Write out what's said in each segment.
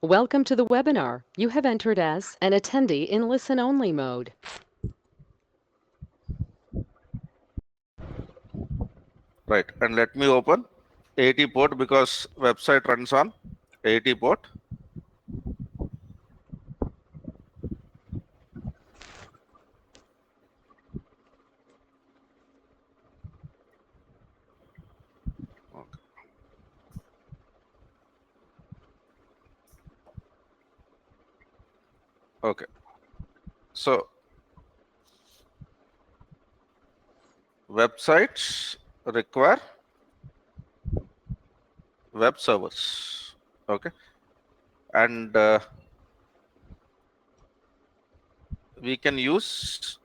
Welcome to the webinar. You have entered as an attendee in listen-only mode. Right, and let me open 80 port because website runs on 80 port. Okay, so websites require web servers. Okay, and we can use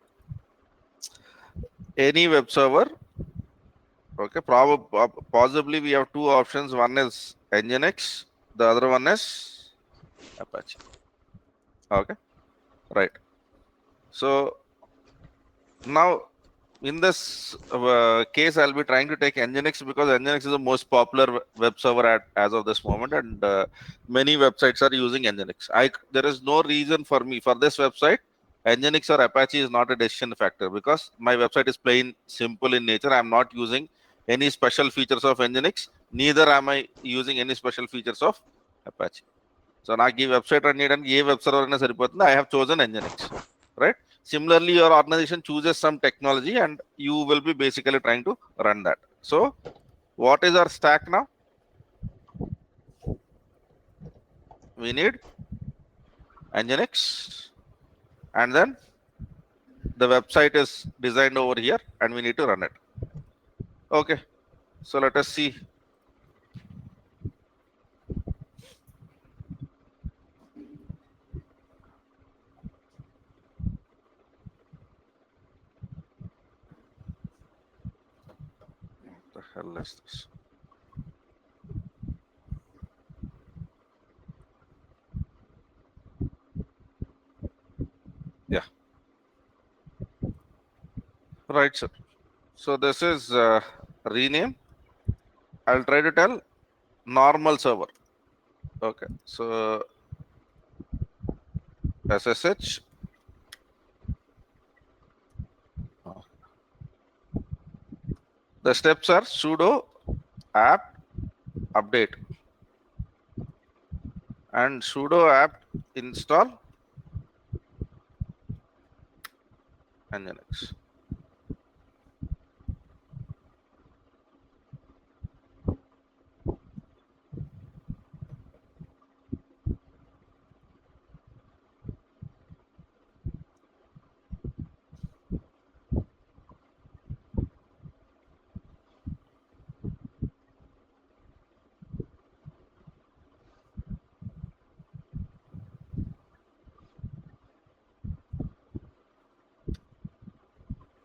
any web server. Okay, possibly we have two options. One is Nginx, the other one is Apache. Okay, right. So now in this case, I'll be trying to take Nginx because Nginx is the most popular web server as of this moment, and many websites are using Nginx. There is no reason for me for this website. Nginx or Apache is not a decision factor because my website is plain simple in nature. I'm not using any special features of Nginx. Neither am I using any special features of Apache. So now give website run and give web server. I have chosen Nginx, right? Similarly, your organization chooses some technology and you will be basically trying to run that. So what is our stack now? We need Nginx, and then the website is designed over here and we need to run it. Okay, so let us see. What the hell is this? Yeah, right, sir. So this is rename. I'll try to tell normal server. Okay, so SSH. The steps are sudo apt update and sudo apt install Nginx.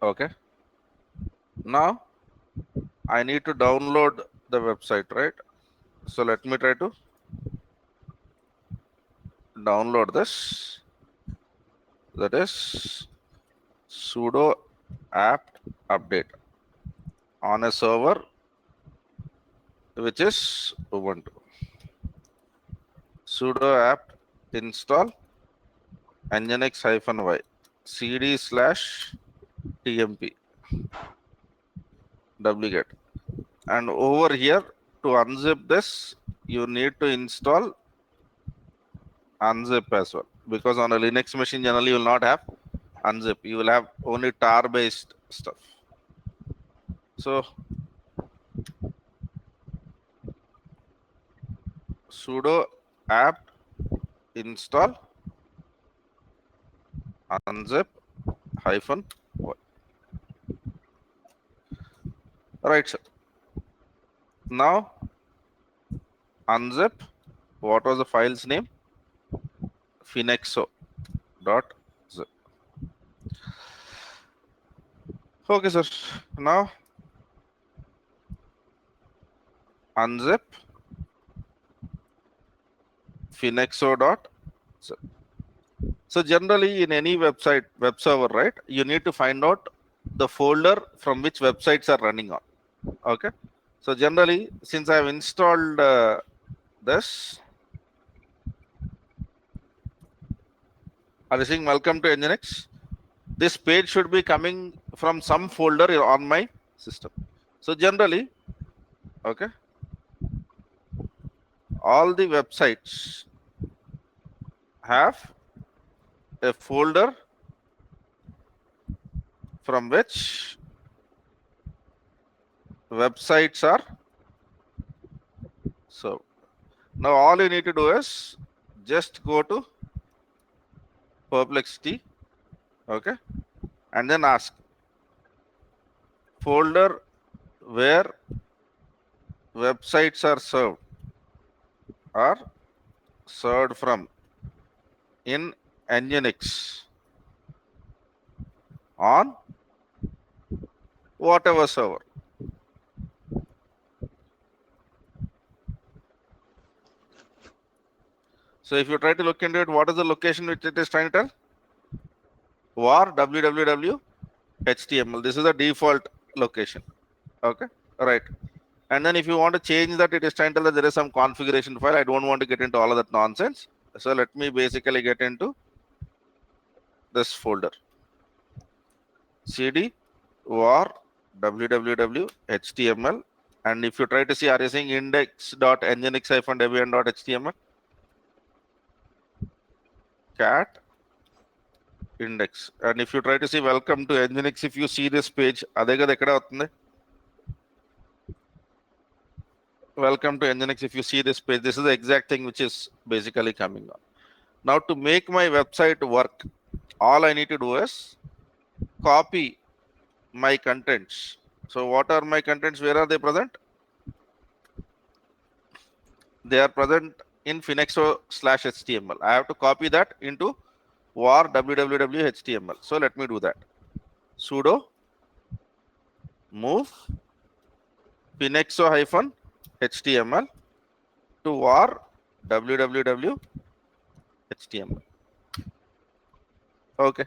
Okay. Now I need to download the website, right? So let me try to download this. That is sudo apt update on a server which is Ubuntu. Sudo apt install nginx-y cd/tmp wget. And over here to unzip this, you need to install unzip as well, because on a Linux machine generally you will not have unzip, you will have only tar based stuff. So sudo apt install unzip -y. Right, sir. Now unzip, what was the file's name? finexo.zip. Okay, sir. Now unzip finexo.zip. So generally in any web server, right, you need to find out the folder from which websites are running on. Okay. So generally, since I have installed this, Are you saying welcome to Nginx? This page should be coming from some folder on my system. So generally, okay, all the websites have a folder from which websites are served. Now all you need to do is just go to Perplexity, okay, and then ask folder where websites are served from in Nginx on whatever server. So if you try to look into it, what is the location which it is trying to tell? Var www HTML. This is the default location. Okay, right. And then if you want to change that, it is trying to tell that there is some configuration file. I don't want to get into all of that nonsense. So let me basically get into this folder. cd var www HTML. And if you try to see, are you saying index.nginx-debian.html? Cat index. And if you try to see welcome to Nginx, if you see this page, welcome to Nginx. If you see this page, this is the exact thing which is basically coming on. Now to make my website work, all I need to do is copy my contents. So what are my contents? Where are they present? They are present in finexo/html. I have to copy that into var www html. So let me do that. Sudo move finexo-html to var www html. Okay.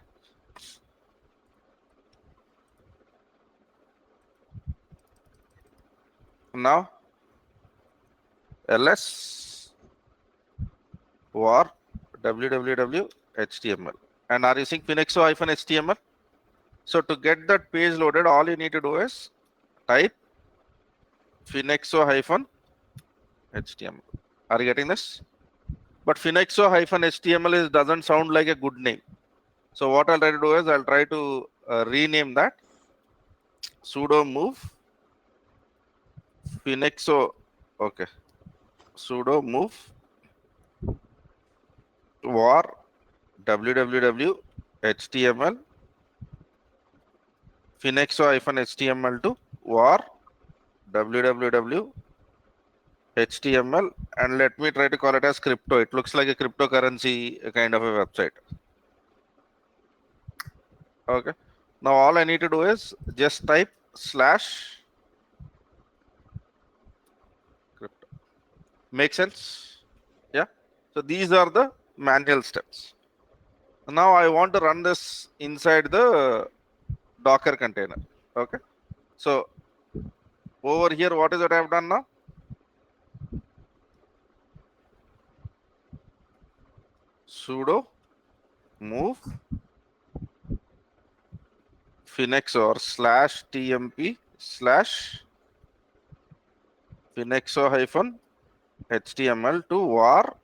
Now ls var www html. And are you using finexo-html? So to get that page loaded, all you need to do is type finexo-html. Are you getting this? But finexo-html doesn't sound like a good name. So what I'll try to do is I'll try to rename that. Sudo move finexo. Okay. Sudo move var www html finexo-html to var www html, and let me try to call it as crypto. It looks like a cryptocurrency kind of a website. Okay. Now all I need to do is just type slash crypto. Make sense? Yeah. So these are the manual steps. Now I want to run this inside the Docker container. Okay. So over here, what is it I have done now? Sudo move finexo or slash tmp slash finexo-html to var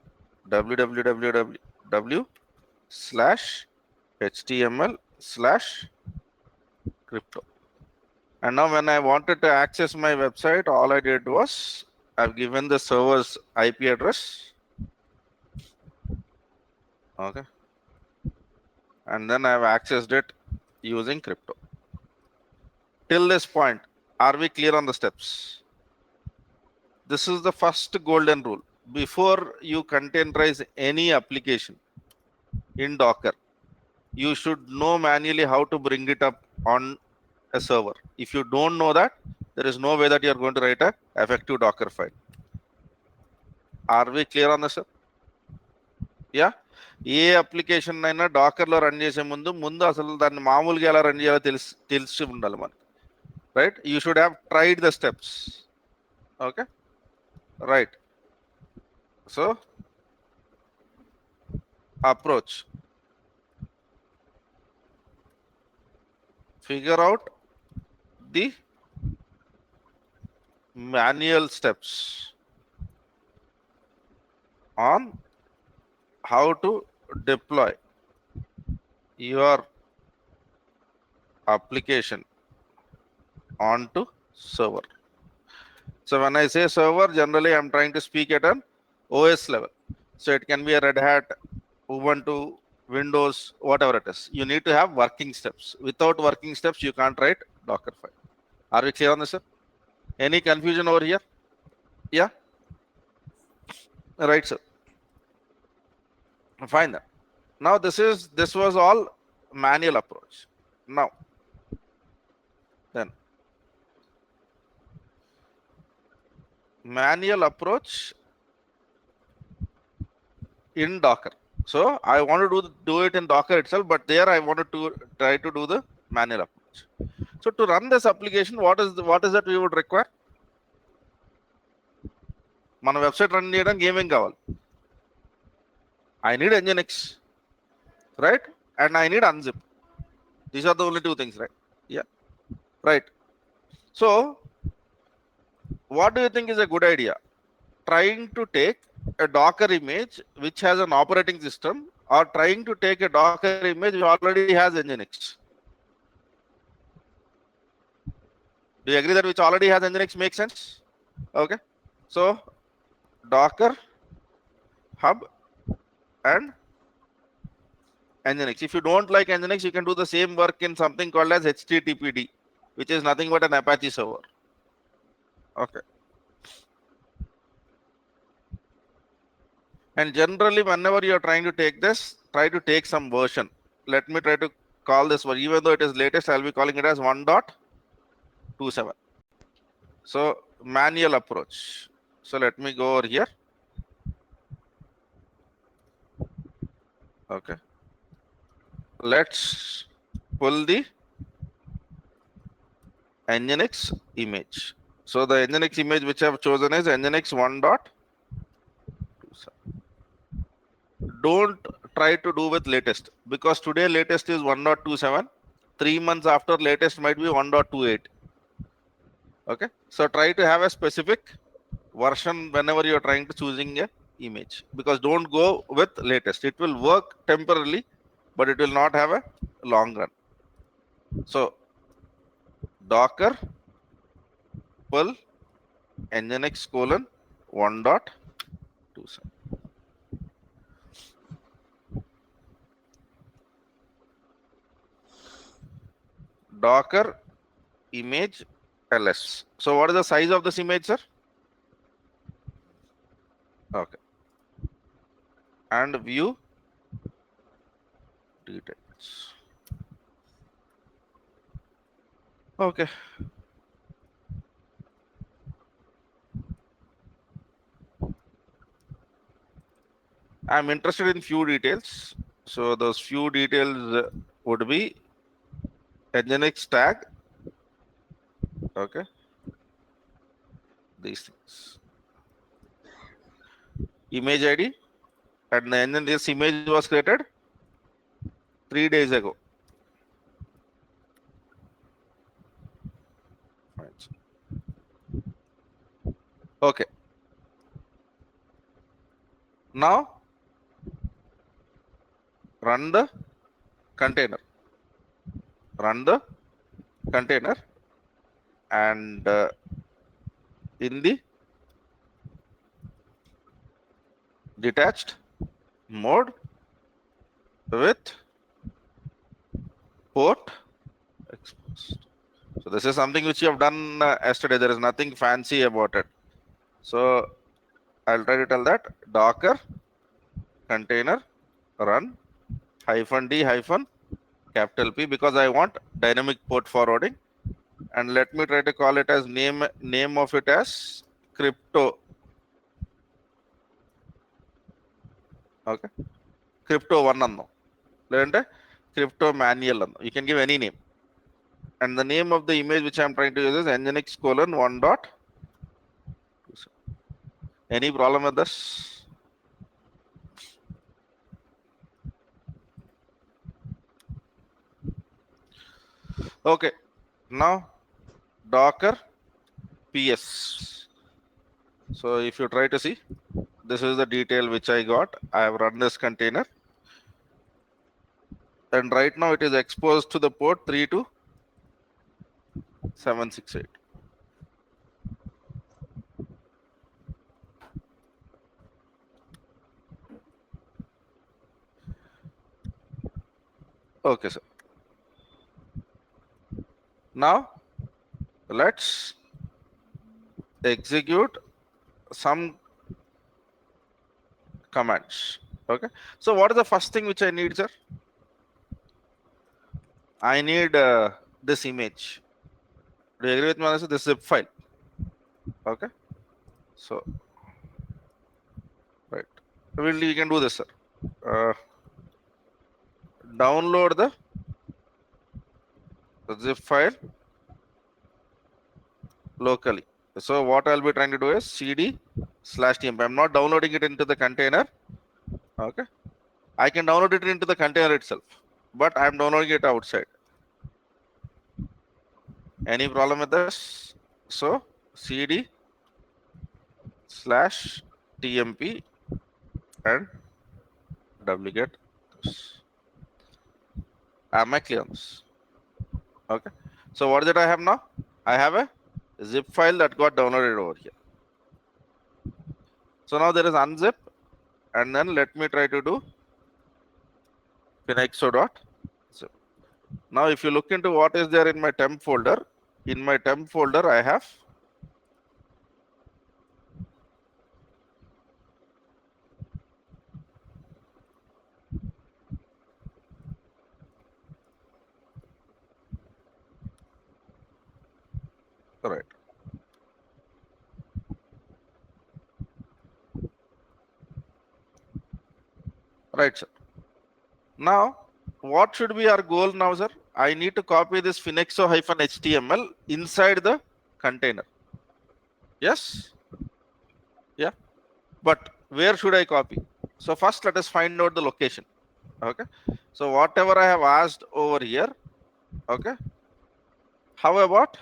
www slash html slash crypto. And now when I wanted to access my website, all I did was I've given the server's IP address. Okay. And then I've accessed it using crypto. Till this point, are we clear on the steps? This is the first golden rule. Before you containerize any application in Docker, you should know manually how to bring it up on a server. If you don't know that, there is no way that you're going to write a effective Docker file. Are we clear on this? Yeah. A application అయినా డాకర్లో run చేసే ముందు అసలు దాన్ని మామూలుగా ఎలా run చేయాలో తెలిసి ఉండాలి మనకి, right? You should have tried the steps. Okay, right. So approach figure out the manual steps on how to deploy your application onto server. So when I say server, generally I'm trying to speak at an OS level. So it can be a Red Hat, Ubuntu, Windows, whatever it is. You need to have working steps. Without working steps, you can't write Docker file. Are we clear on this, sir? Any confusion over here? Yeah? Right, sir. Fine then. Now this was all manual approach. Now, then manual approach in Docker. So I want to do it in Docker itself, but there I wanted to try to do the manual approach. So to run this application, what is that we would require? మన website run చేయడానికి ఏమేం కావాలి? I need Nginx, right? And I need unzip. These are the only two things, right? Yeah, right. So what do you think is a good idea? Trying to take a Docker image which has an operating system, or trying to take a Docker image which already has Nginx? Do you agree that which already has Nginx makes sense? Okay. So Docker, Hub, and Nginx. If you don't like Nginx, you can do the same work in something called as HTTPD, which is nothing but an Apache server. Okay. And generally, whenever you are trying to take this, try to take some version. Let me try to call this one, even though it is latest, I'll be calling it as 1.27. So manual approach. So let me go over here. Okay. Let's pull the Nginx image. So the Nginx image which I have chosen is Nginx 1.27. Don't try to do with latest, because today latest is 1.27. 3 months after latest might be 1.28. Okay. So try to have a specific version whenever you are trying to choosing a image, because don't go with latest. It will work temporarily, but it will not have a long run. So Docker pull Nginx colon 1.27. Docker image ls. So what is the size of this image, sir? Okay. And view details. Okay. I'm interested in few details. So those few details would be Nginx tag. Okay. These things. Image ID. And then this image was created 3 days ago. Okay. Now run the container. Run the container, and in the detached mode with port exposed. So this is something which you have done yesterday. There is nothing fancy about it. So I'll try to tell that Docker container run -d capital P, because I want dynamic port forwarding. And let me try to call it as name of it as crypto. Okay. Crypto 1 anno. Learned crypto manual anno. You can give any name. And the name of the image which I'm trying to use is Nginx colon 1. Any problem with this? Okay, now Docker PS. So if you try to see, this is the detail which I got. I have run this container, and right now it is exposed to the port 32768. Okay, sir. Now let's execute some commands. Okay, so what is the first thing which I need, sir? I need this image. Do you agree with me on this? This zip file. Okay, so right, we can do this, sir. Download the zip file locally. So what I'll be trying to do is cd/tmp. I'm not downloading it into the container. Okay, I can download it into the container itself, but I'm downloading it outside. Any problem with this? So cd/tmp and wget this. Am I clear on this? Okay. So what did I have now? I have a zip file that got downloaded over here. So now there is unzip, and then let me try to do finexo.zip. Now if you look into what is there in my temp folder, I have right. Right, sir. Now, what should be our goal now, sir? I need to copy this finexo-html inside the container. Yes? Yeah. But where should I copy? So first let us find out the location. Okay. So whatever I have asked over here, okay. How about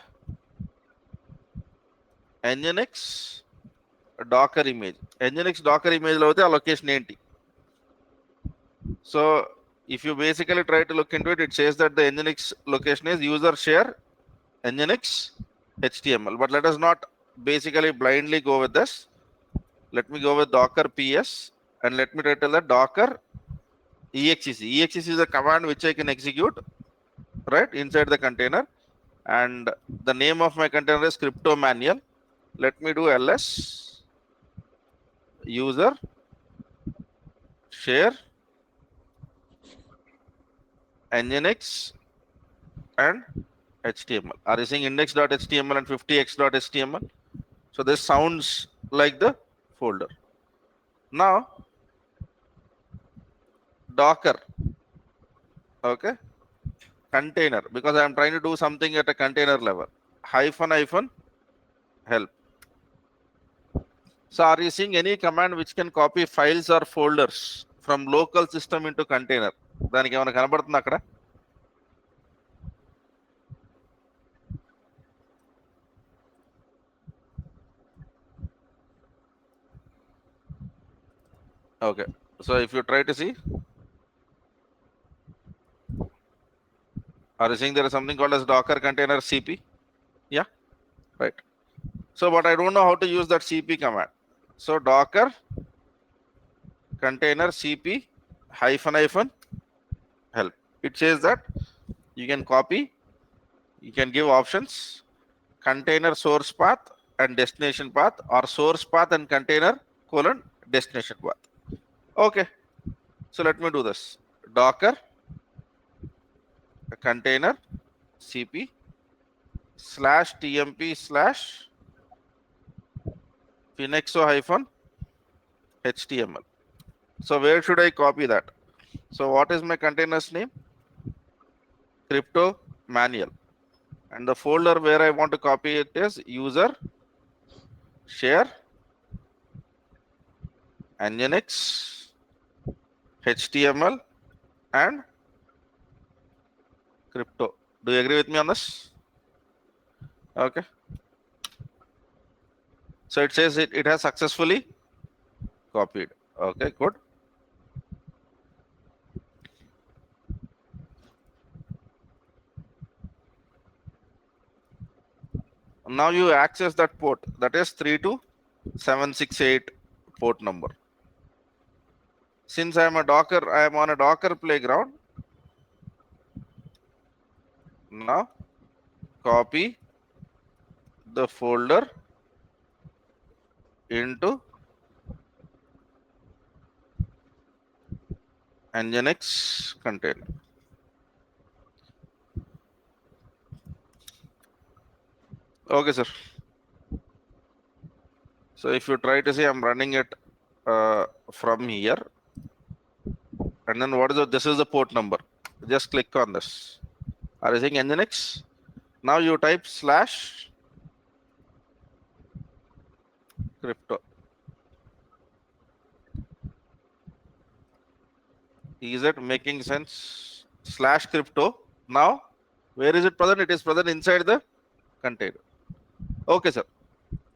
nginx docker image? Nginx docker image lo a location enti. So if you basically try to look into it, it says that the nginx location is user share nginx html. But let us not basically blindly go with this. Let me go with docker ps, and let me tell that docker exec. Exec is a command which I can execute right inside the container, and the name of my container is crypto manual. Let me do ls user share nginx and html. Are you saying index.html and 50x.html? So this sounds like the folder. Now docker, okay, container, because I am trying to do something at a container level, hyphen help. So are you seeing any command which can copy files or folders from local system into container? దానికి ఏమైనా కనబడుతుంది అక్కడ? Okay, so if you try to see, are you seeing there is something called as docker container cp? Yeah, right. So but I don't know how to use that cp command. So docker container cp hyphen help. It says that you can copy, you can give options, container source path and destination path, or source path and container colon destination path. Okay, so let me do this. Docker container cp /tmp /finexo -html. So where should I copy that? So what is my container's name? Crypto manual. And the folder where I want to copy it is user share nginx html and crypto. Do you agree with me on this? Okay. So it says it has successfully copied. Okay, good. Now you access that port, that is 32768 port number. Since I am on a Docker playground. Now copy the folder into Nginx container. Okay, sir. So if you try to see, I'm running it from here. And then what is this is the port number. Just click on this. Are you seeing Nginx? Now you type /crypto. Is it making sense? /crypto. Now, where is it present? It is present inside the container. Okay, sir.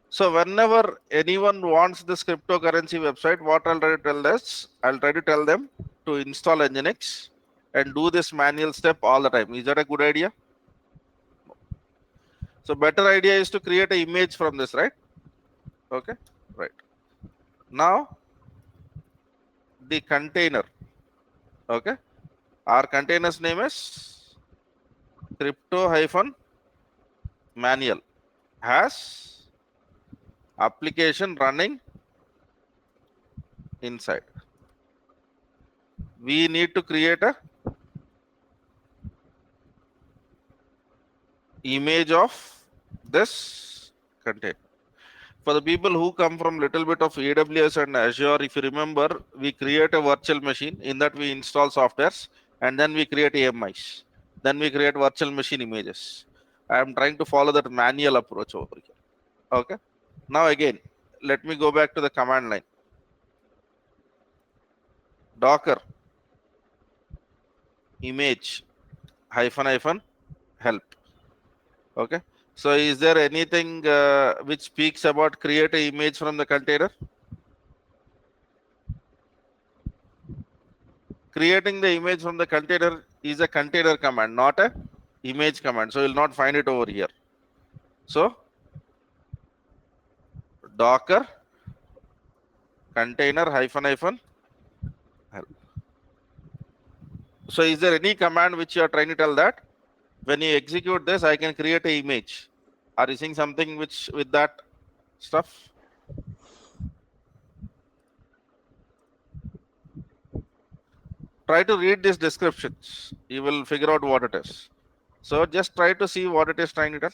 So whenever anyone wants this cryptocurrency website, what I'll try to tell this, I'll try to tell them to install Nginx and do this manual step all the time. Is that a good idea? So better idea is to create an image from this, right? Okay, right. Now the container, okay, our container's name is crypto-manual has application running inside. We need to create a image of this container. For the people who come from little bit of AWS and Azure, if you remember, we create a virtual machine. In that we install softwares and then we create AMIs. Then we create virtual machine images. I am trying to follow that manual approach over here. Okay. Now again, let me go back to the command line. Docker image -help. Okay. So is there anything which speaks about create an image from the container? Creating the image from the container is a container command, not a image command. So you'll not find it over here. So Docker container -help. So is there any command which you are trying to tell that when you execute this, I can create an image? Are you seeing something which with that stuff? Try to read these descriptions. You will figure out what it is. So just try to see what it is trying to tell.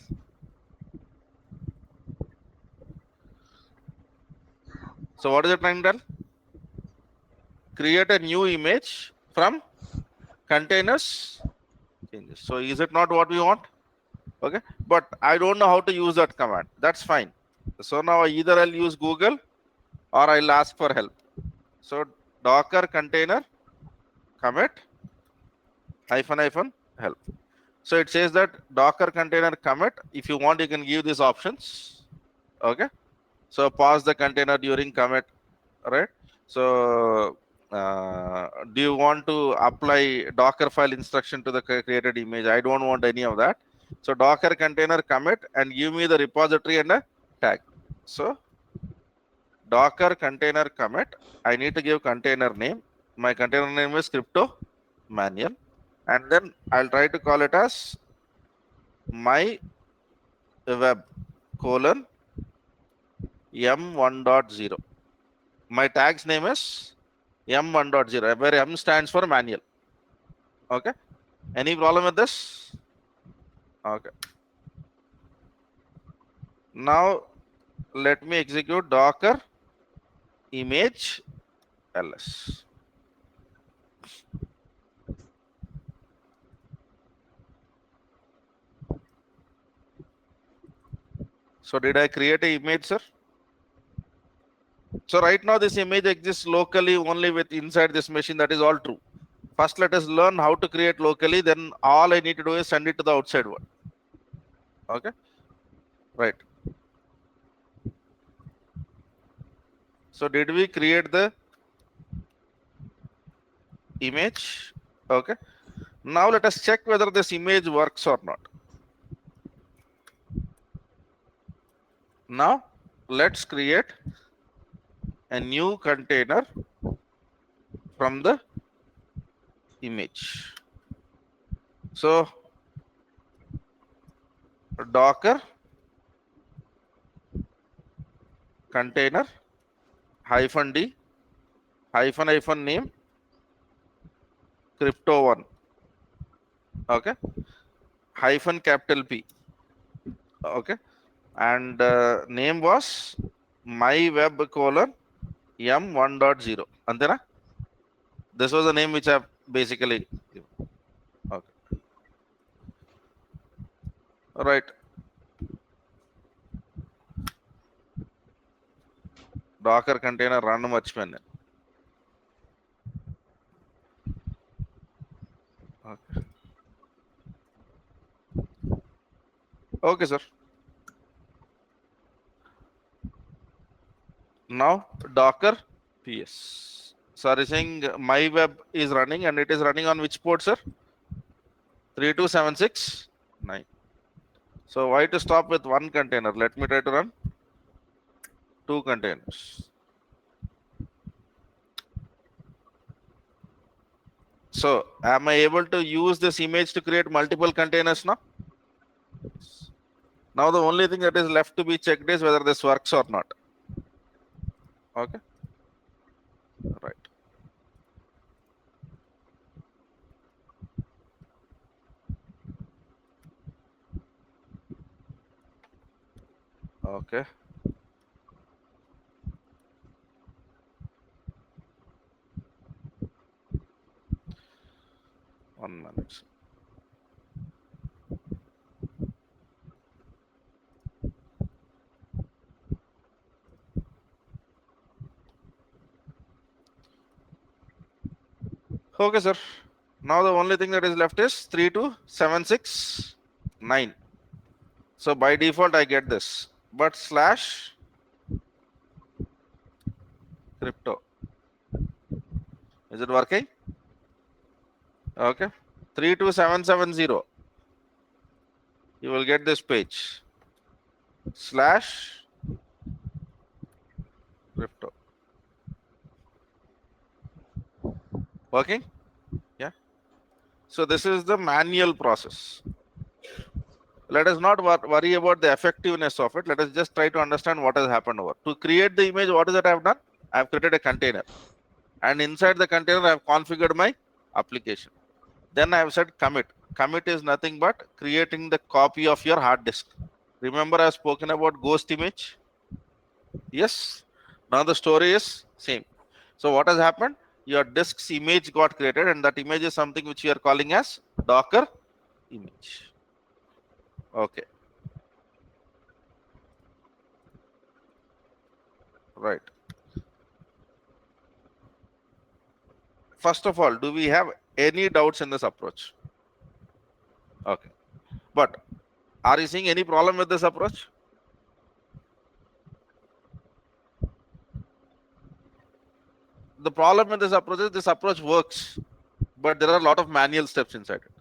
So what is it trying to tell? Create a new image from containers changes. So is it not what we want? Okay, but I don't know how to use that command. That's fine. So now either I'll use Google or I'll ask for help. So Docker container commit -help. So it says that Docker container commit. If you want, you can give these options. Okay. So pause the container during commit, right? So do you want to apply Docker file instruction to the created image? I don't want any of that. So Docker container commit and give me the repository and a tag. So Docker container commit. I need to give container name. My container name is crypto-manual. And then I'll try to call it as my web : m1.0. My tag's name is m1.0, where m stands for manual. Okay. Any problem with this? Okay. Now let me execute Docker image ls. So did I create an image, sir? So right now this image exists locally only with inside this machine. That is all true. First, let us learn how to create locally. Then all I need to do is send it to the outside world. Okay, right. So did we create the image? Okay. Now let us check whether this image works or not. Now let's create a new container from the image. So Docker container -d -name crypto1. Okay, -P. Okay, and name was my web colon m1.0. Antena, this was the name which I've basically given. Okay, all right. Docker container run much pen. Okay. Okay, sir. Now Docker ps. Sorry, saying my web is running and it is running on which port, sir? 32769. So why to stop with one container? Let me try to run two containers. So am I able to use this image to create multiple containers now? Now the only thing that is left to be checked is whether this works or not. Okay, right. Okay. One minute. Okay, sir. Now the only thing that is left is 32769. So by default I get this, but slash crypto. Is it working? Okay. 32770. You will get this page. Slash crypto. Working? Yeah. So this is the manual process. Let us not worry about the effectiveness of it. Let us just try to understand what has happened over. To create the image, what is it I have done? I have created a container. And inside the container, I have configured my application. Then I have said commit. Commit is nothing but creating the copy of your hard disk. Remember, I have spoken about ghost image? Yes. Now the story is same. So what has happened? Your disk's image got created, and that image is something which you are calling as Docker image. Okay. Right. First of all, do we have any doubts in this approach? Okay. But are you seeing any problem with this approach? The problem with this approach is this approach works, but there are a lot of manual steps inside it.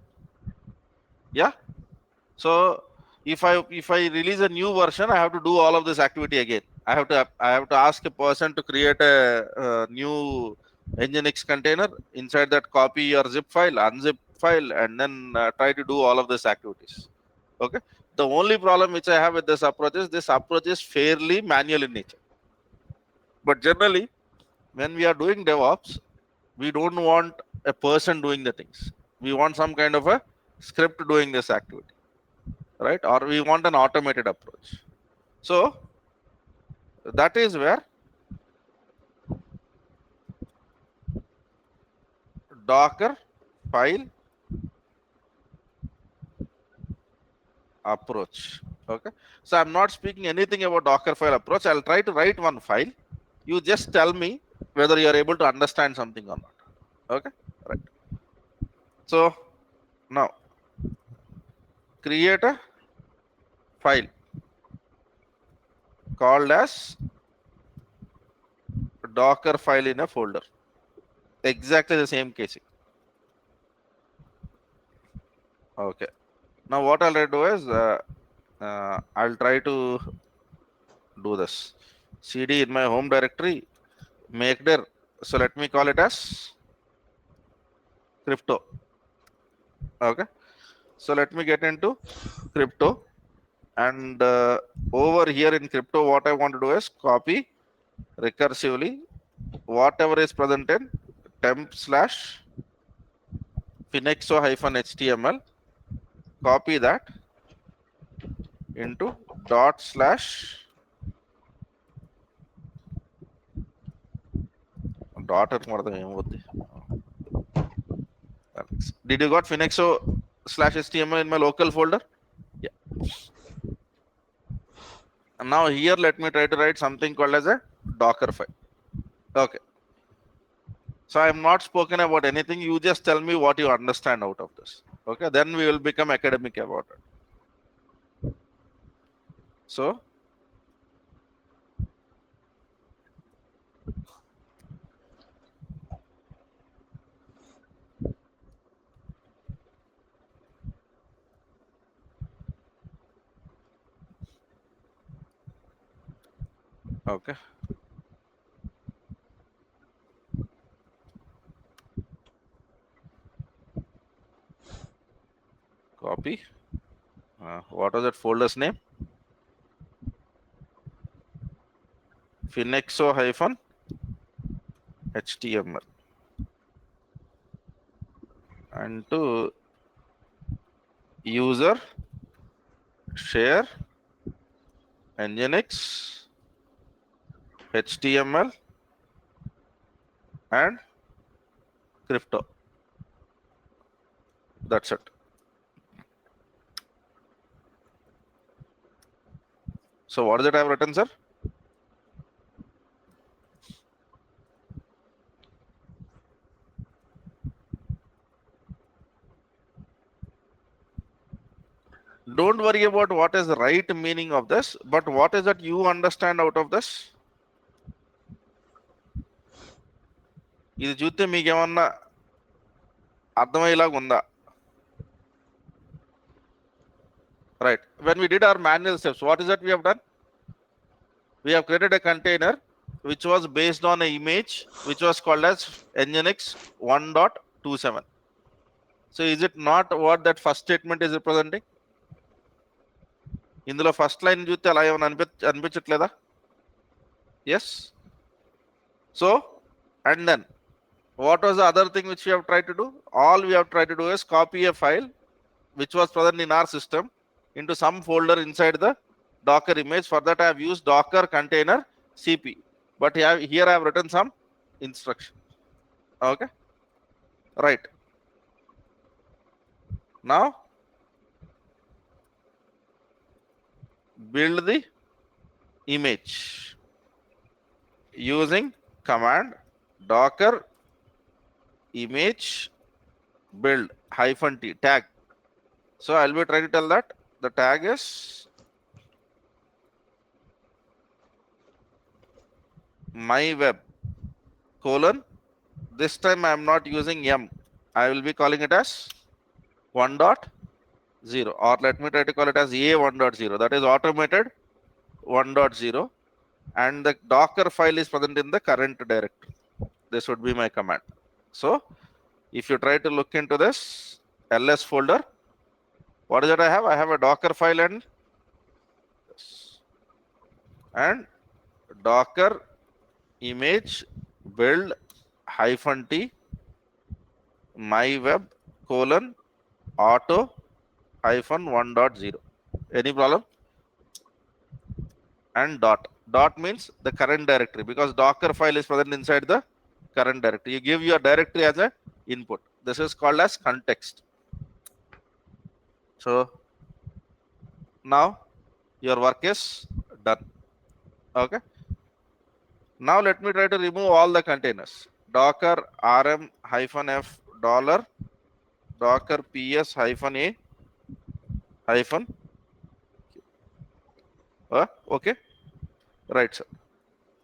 Yeah. So if I release a new version, I have to do all of this activity again. I have to ask a person to create a new Nginx container. Inside that, copy your zip file, unzip file, and then try to do all of these activities. Okay. The only problem which I have with this approach is fairly manual in nature. But generally, when we are doing DevOps, we don't want a person doing the things. We want some kind of a script doing this activity, right? Or we want an automated approach. So that is where Docker file approach. Okay. So I'm not speaking anything about Docker file approach. I'll try to write one file. You just tell me whether you are able to understand something or not. Okay. Right. So now create a file called as Docker file in a folder. Exactly the same casing. Okay. Now what I'll do is I'll try to do this. CD in my home directory, make dir. So let me call it as crypto. Okay. So let me get into crypto, and over here in crypto, what I want to do is copy recursively whatever is present in temp slash finexo hyphen html, copy that into dot slash dot at more than. Did you got finexo slash html in my local folder? Yeah. And now here, let me try to write something called as a Docker file. Okay. So I am not spoken about anything. You just tell me what you understand out of this. Okay. Then we will become academic about it. So okay. Copy. What was that folder's name? Finexo hyphen html. And to user share nginx html and crypto. That's it. So what is it I have written, sir? Don't worry about what is the right meaning of this, but what is that you understand out of this? ఇది చూస్తే మీకు ఏమన్నా అర్థమయ్యేలాగా ఉందా? Right. When we did our manual steps, what is that we have done? We have created a container which was based on an image which was called as nginx 1.27. So is it not what that first statement is representing? ఇందులో first line చూస్తే అలా ఏమైనా అనిపించట్లేదా? Yes. So, and then what was the other thing which we have tried to do? All we have tried to do is copy a file which was present in our system into some folder inside the Docker image. For that, I have used Docker container CP. But here I have written some instruction. Okay. Right. Now, build the image using command docker image build -t tag. So I'll be trying to tell that the tag is my web : this time I am not using m, I will be calling it as 1.0, or let me try to call it as a 1.0, that is automated 1.0, and the Docker file is present in the current directory. This would be my command. So if you try to look into this ls folder, what is it I have? I have a Docker file and Docker image build -t my web : auto -1.0. Any problem? And dot means the current directory, because Docker file is present inside the current directory. You give your directory as a input. This is called as context. So now your work is done. Okay. Now let me try to remove all the containers. Docker rm -f docker ps hyphen a hyphen okay, right, sir.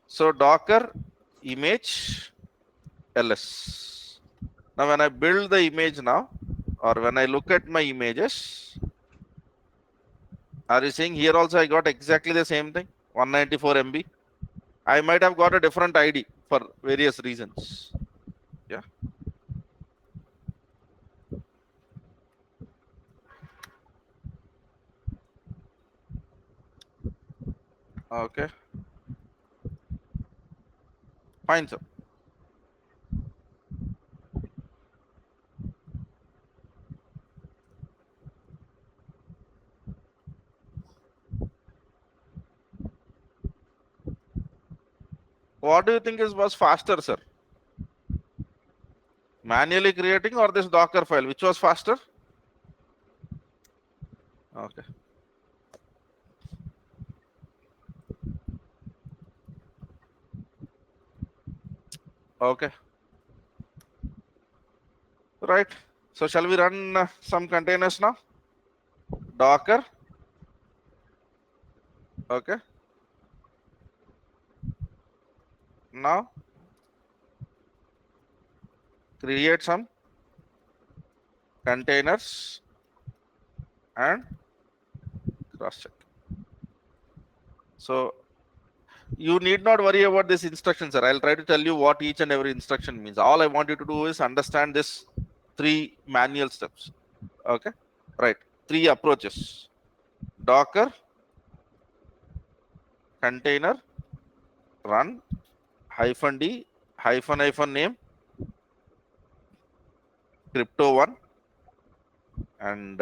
So docker image ls. Now when I build the image now, or when I look at my images, are you seeing here also I got exactly the same thing, 194 MB. I might have got a different ID for various reasons. Yeah. Okay. Fine, sir. What do you think was faster, sir? Manually creating or this Docker file? Which was faster? Okay. Okay. Right. So shall we run some containers now? Docker. Okay. Now create some containers and cross check. So you need not worry about this instruction, sir. I'll try to tell you what each and every instruction means. All I want you to do is understand this 3 manual steps. Okay. Right. 3 approaches. Docker, container, run, hyphen D, hyphen name, crypto1, and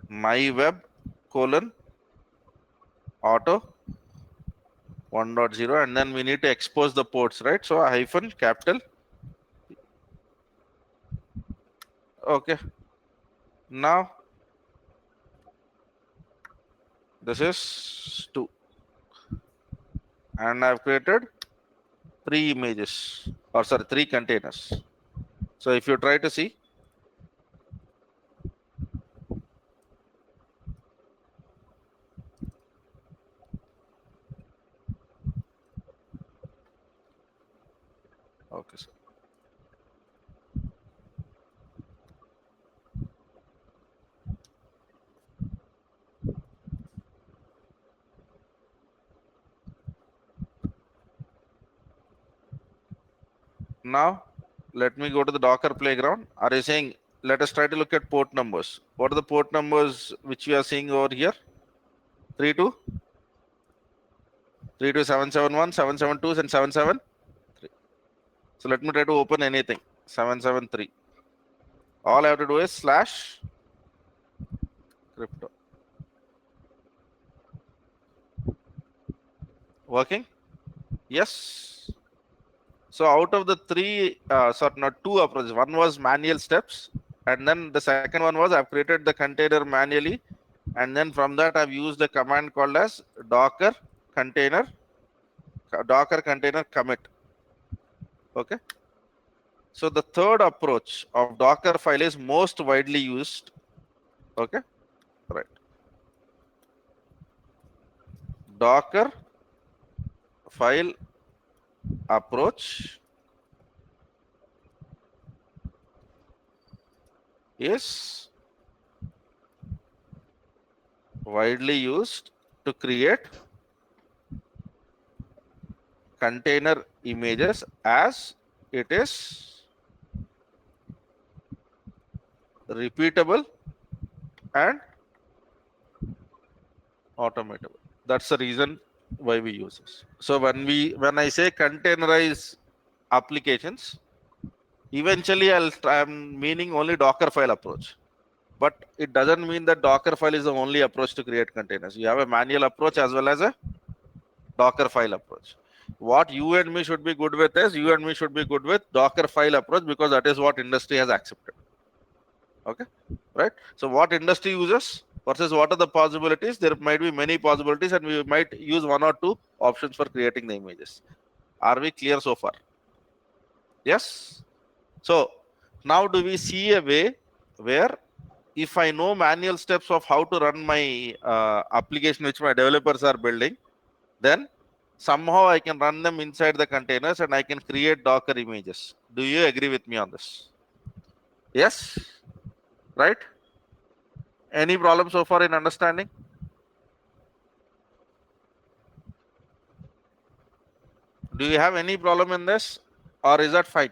my web colon auto 1.0, and then we need to expose the ports, right? So hyphen capital. Okay. Now this is 2, and I've created 3 images, or sorry, 3 containers. So if you try to see, okay, sir. Now let me go to the Docker playground. Are you saying let us try to look at port numbers? What are the port numbers which you are seeing over here? 32, 771, 772, and 773. So let me try to open anything. 773. All I have to do is slash crypto. Working? Yes. So out of the 3, sorry, not 2 approaches, one was manual steps, and then the second one was I've created the container manually, and then from that I've used a command called as docker container commit. Okay. So the third approach of Docker file is most widely used. Okay. Right. Docker file approach is widely used to create container images as it is repeatable and automatable. That's the reason why we use this. So when I say containerize applications, eventually I'm meaning only Docker file approach. But it doesn't mean that Docker file is the only approach to create containers. You have a manual approach as well as a Docker file approach. What you and me should be good with is you and me should be good with Docker file approach, because that is what industry has accepted. Okay, right? So what industry uses versus what are the possibilities? There might be many possibilities, and we might use 1 or 2 options for creating the images. Are we clear so far? Yes. So Now do we see a way where if I know manual steps of how to run my application which my developers are building, then somehow I can run them inside the containers and I can create Docker images. Do you agree with me on this? Yes, right? Any problem so far in understanding? Do you have any problem in this, or is that fine?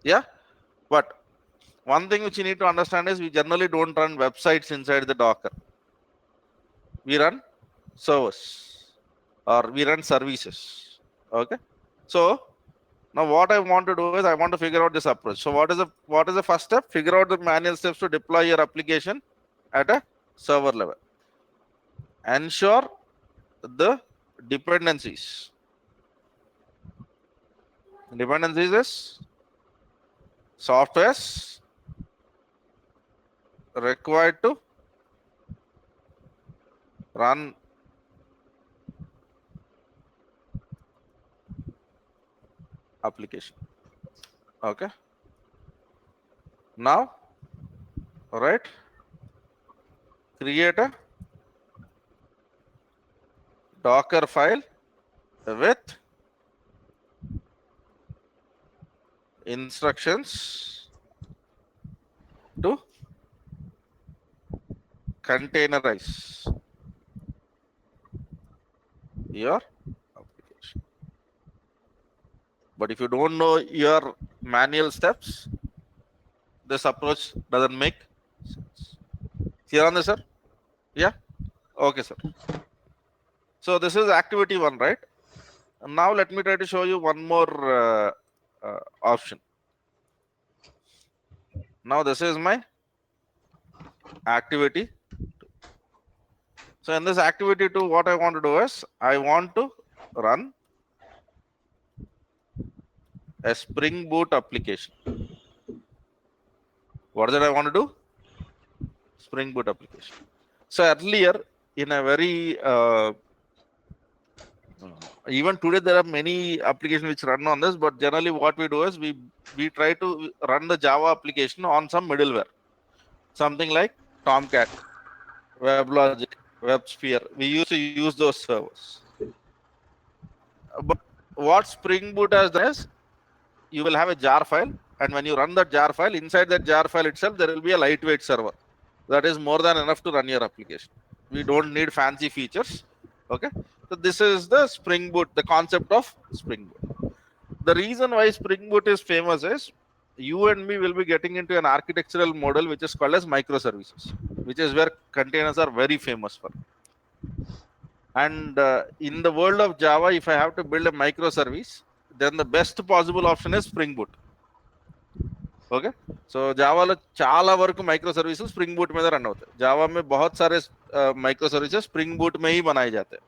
Yeah, but one thing which you need to understand is we generally don't run websites inside the Docker. We run servers or we run services. Okay. So now what I want to do is I want to figure out this approach. So what is the first step? Figure out the manual steps to deploy your application at a server level. Ensure the dependencies. Dependencies is softwares required to run application. Okay. Now, right, create a Docker file with instructions to containerize your application. But if you don't know your manual steps, this approach doesn't make sense. Clear on this, sir? Yeah. Okay, sir. So this is activity one, right? And now let me try to show you one more option. Now this is my activity. So in this activity two, what I want to do is I want to run a Spring Boot application. What is it I want to do? Spring Boot application. So earlier, in a very even today there are many applications which run on this, but generally what we do is we try to run the Java application on some middleware, something like Tomcat, WebLogic, WebSphere. We used to use those servers. But what Spring Boot has done is you will have a jar file, and when you run that jar file, inside that jar file itself, there will be a lightweight server. That is more than enough to run your application. We don't need fancy features. Okay. So this is the Spring Boot, the concept of Spring Boot. The reason why Spring Boot is famous is you and me will be getting into an architectural model which is called as microservices, which is where containers are very famous for. And in the world of Java, if I have to build a microservice, then the best possible option is Spring Boot. Okay so Java లో చాలా వరకు micro services Spring Boot में run होते हैं जावा में बहुत सारे micro services Spring Boot में ही बनाए जाते हैं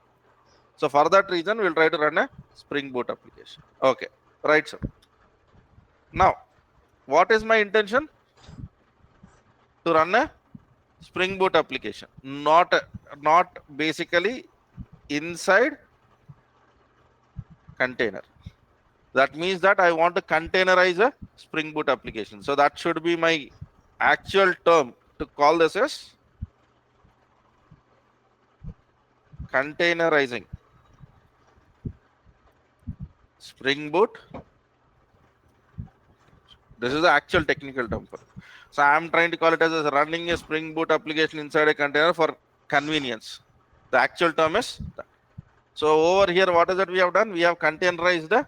so for that reason we'll try to run a spring boot application okay right sir now what is my intention to run a spring boot application not basically inside container that means that I want to containerize a spring boot application so that should be my actual term to call this as containerizing spring boot. This is the actual technical term for it. So I'm trying to call it as running a spring boot application inside a container for convenience. The actual term is that. So over here what is that we have done? We have containerized the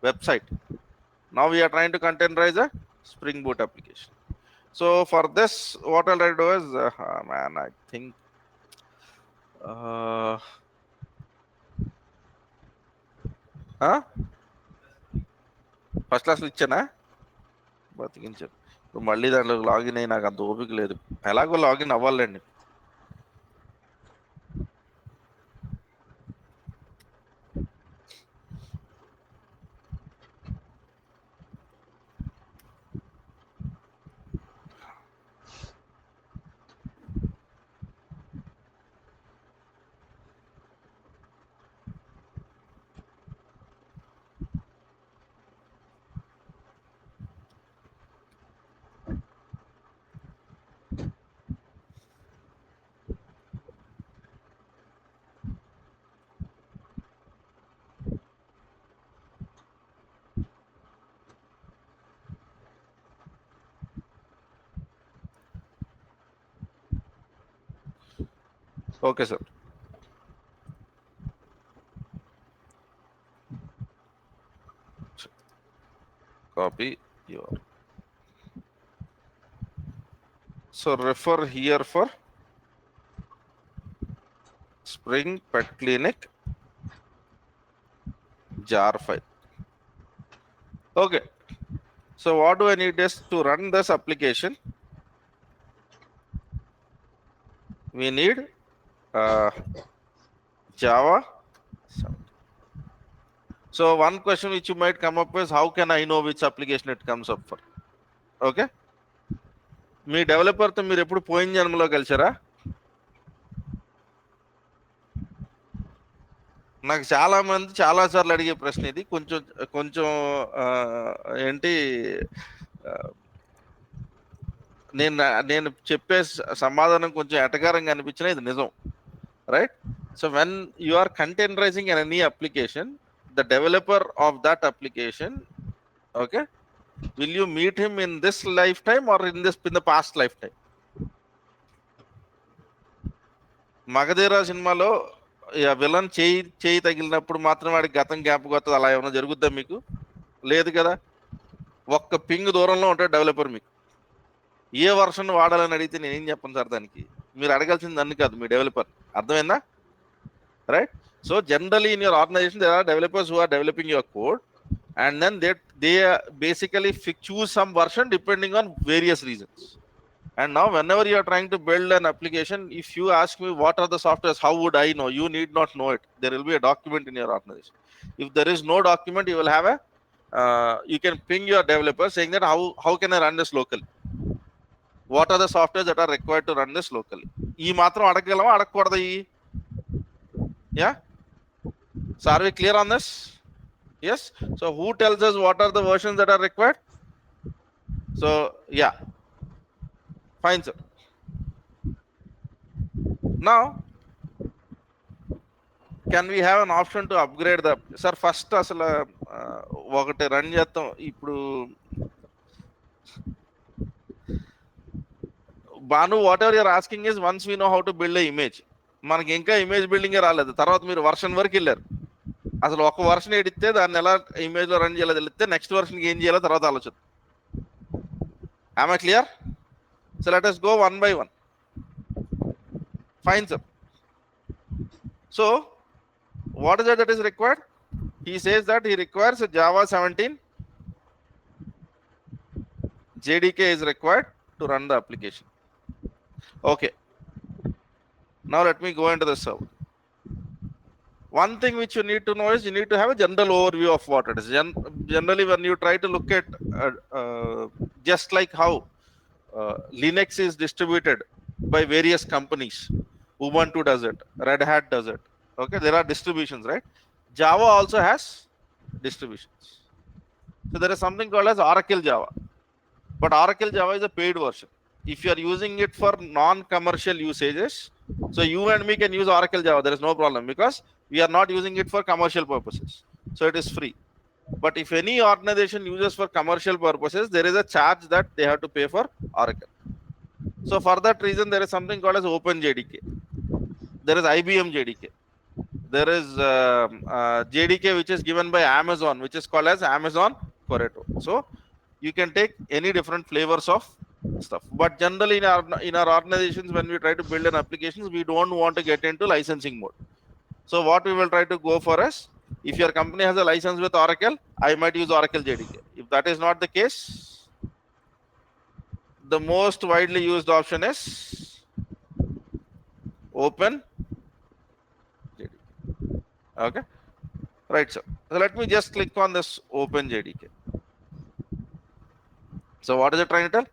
website. Now we are trying to containerize a spring boot application. So for this what I'll try to do is man I think first క్లాస్లో ఇచ్చానా బతికించారు ఇప్పుడు మళ్ళీ దాంట్లో login అయ్యి నాకు అంత ఓపిక లేదు ఎలాగో లాగిన్ అవ్వాలండి Okay, sir. Copy your. So refer here for Spring Pet Clinic jar file. Okay. So what do I need is to run this application? We need Java. So one question which you might come up with, how can I know which application it comes up for? Okay. మీ డెవలపర్తో మీరు ఎప్పుడు పోయిన జన్మలో కలిసారా? నాకు చాలా మంది చాలా సార్లు అడిగే ప్రశ్న ఇది. కొంచెం కొంచెం ఏంటి నేను చెప్పే సమాధానం కొంచెం ఎటకారంగా అనిపించినా ఇది నిజం, right? So when you are containerising any application, the developer of that application, okay, will you meet him in this lifetime or in the past lifetime? Magadheera సినిమాలో విలన్ చేయి తగిలినప్పుడు మాత్రం వాడికి గతం జ్ఞాపకం వస్తుంది, అలా ఏమైనా జరుగుద్దా మీకు? లేదు కదా. ఒక్క పింగ్ దూరంలో ఉంటాడు డెవలపర్. మీకు ఏ వర్షన్ వాడాలని అడిగితే నేనేం చెప్పను సార్ దానికి? మీరు అడగాల్సింది నన్ను కాదు, మీ డెవలపర్. అర్థమైందా? Right. So generally in your organization there are developers who are developing your code, and then they basically choose some version depending on various reasons. And now whenever you are trying to build an application, if you ask me what are the softwares, how would I know? You need not know it. There will be a document in your organization. If there is no document, you will have a you can ping your developer saying that how can I run this locally? What are the softwares that are required to run this locally? ఈ మాత్రం అడగగలమా, అడగకూడదా? Yeah. So are we clear on this? Yes. So who tells us what are the versions that are required? So yeah, fine, sir. Now can we have an option to upgrade the, sir, first అసలు ఒకటి run చేద్దాం ఇప్పుడు. Banu, whatever you're asking is, once we know how to build a image, మనకి ఇంకా image బిల్డింగే రాలేదు, తర్వాత మీరు version వరకు వెళ్ళారు. అసలు ఒక వర్షన్ ఎడితే దాన్ని ఎలా ఇమేజ్ లో రన్ చేయాలో తెలిస్తే నెక్స్ట్ వర్షన్కి ఏం చేయాలో తర్వాత ఆలోచన. Am I clear? So let us go one by one. Fine, sir. So what is it that is required? He says that he requires a Java 17 JDK is required to run the application. Okay. Now let me go into the server. One thing which you need to know is you need to have a general overview of what it is. Generally, when you try to look at just like how Linux is distributed by various companies, Ubuntu does it, Red Hat does it. Okay, there are distributions, right? Java also has distributions. So there is something called as Oracle Java, but Oracle Java is a paid version. If you are using it for non-commercial usages, so you and me can use Oracle Java, there is no problem, because we are not using it for commercial purposes, so it is free. But if any organization uses for commercial purposes, there is a charge that they have to pay for Oracle. So for that reason, there is something called as OpenJDK. There is IBM JDK. There is JDK which is given by Amazon, which is called as Amazon Corretto. So you can take any different flavors of stuff. But generally in our organizations, when we try to build an application, we don't want to get into licensing mode. So what we will try to go for is, if your company has a license with Oracle, I might use Oracle JDK. If that is not the case, the most widely used option is Open JDK. Okay, right, sir. So let me just click on this Open JDK. So what is it trying to tell?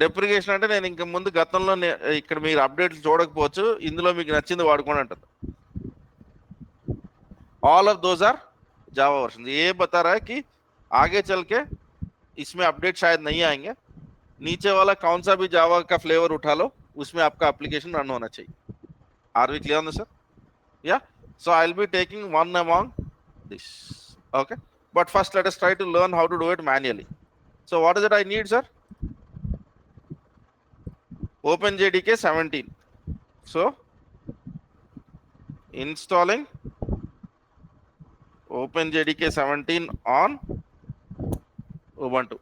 Deprecation అంటే నేను ఇంక ముందు గతంలో ఇక్కడ మీరు అప్డేట్లు చూడకపోవచ్చు, ఇందులో మీకు నచ్చింది వాడుకోండి అంటుంది. All of those are Java version. ये बता रहा है कि आगे चल के इसमें अपडेट शायद नहीं आएंगे. नीचे वाला कौन सा भी जावा का फ्लेवर उठा लो, उसमें आपका एप्लीकेशन रन होना चाहिए. Are we clear on this, sir? Yeah. So I'll be taking one among this. Okay, but first let us try to learn how to do it manually. So what is it I need, sir? OpenJDK 17. So installing OpenJDK 17 on Ubuntu.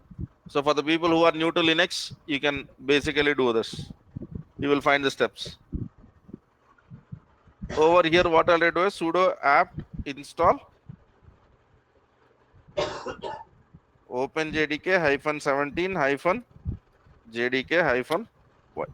So for the people who are new to Linux, you can basically do this. You will find the steps. Over here, what I'll do is sudo apt install OpenJDK hyphen 17 hyphen JDK hyphen Y.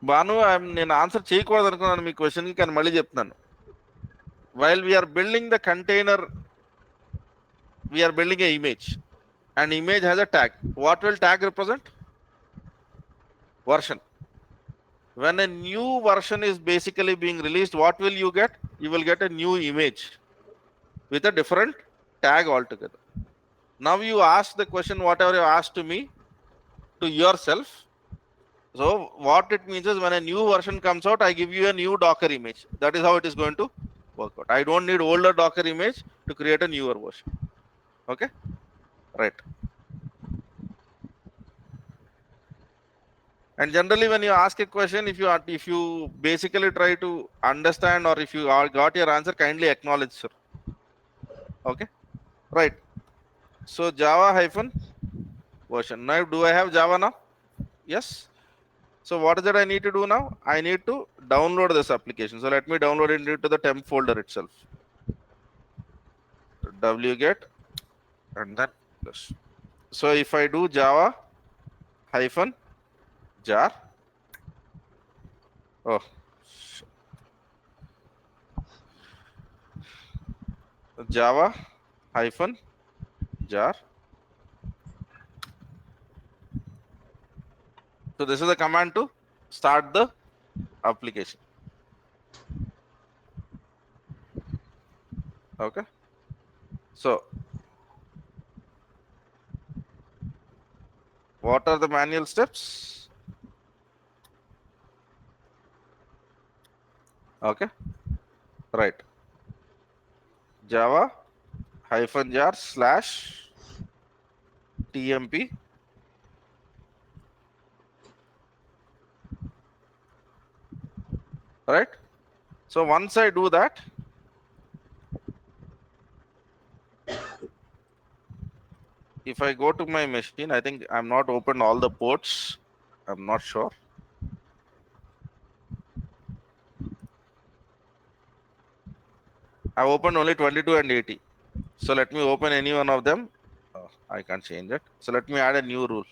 Banu, నేను answer చేయకూడదు అనుకున్నాను మీ question కి, కానీ మళ్ళీ చెప్తున్నాను. While we are building the container, we are building a image, and image has a tag. What will tag represent? Version. When a new version is basically being released, what will you get? You will get a new image with a different tag altogether. Now you ask the question, whatever you asked to me, to yourself. So what it means is when a new version comes out, I give you a new Docker image. That is how it is going to work out. I don't need older Docker image to create a newer version. Okay, right. And generally, when you ask a question, if you basically try to understand, or if you got your answer, kindly acknowledge, sir. Okay, right. So Java hyphen version. Now, do I have Java now? Yes. So what is that I need to do now? I need to download this application. So let me download it into the temp folder itself. Wget and then this. So if I do Java hyphen jar, oh, Java hyphen jar. So this is the command to start the application. Okay. So what are the manual steps? Okay. Right. Java hyphen jar slash tmp. Right. So once I do that, if I go to my machine, I think I'm not opened all the ports. I'm not sure. I've opened only 22 and 80. So let me open any one of them. Oh, I can't change it. So let me add a new rule.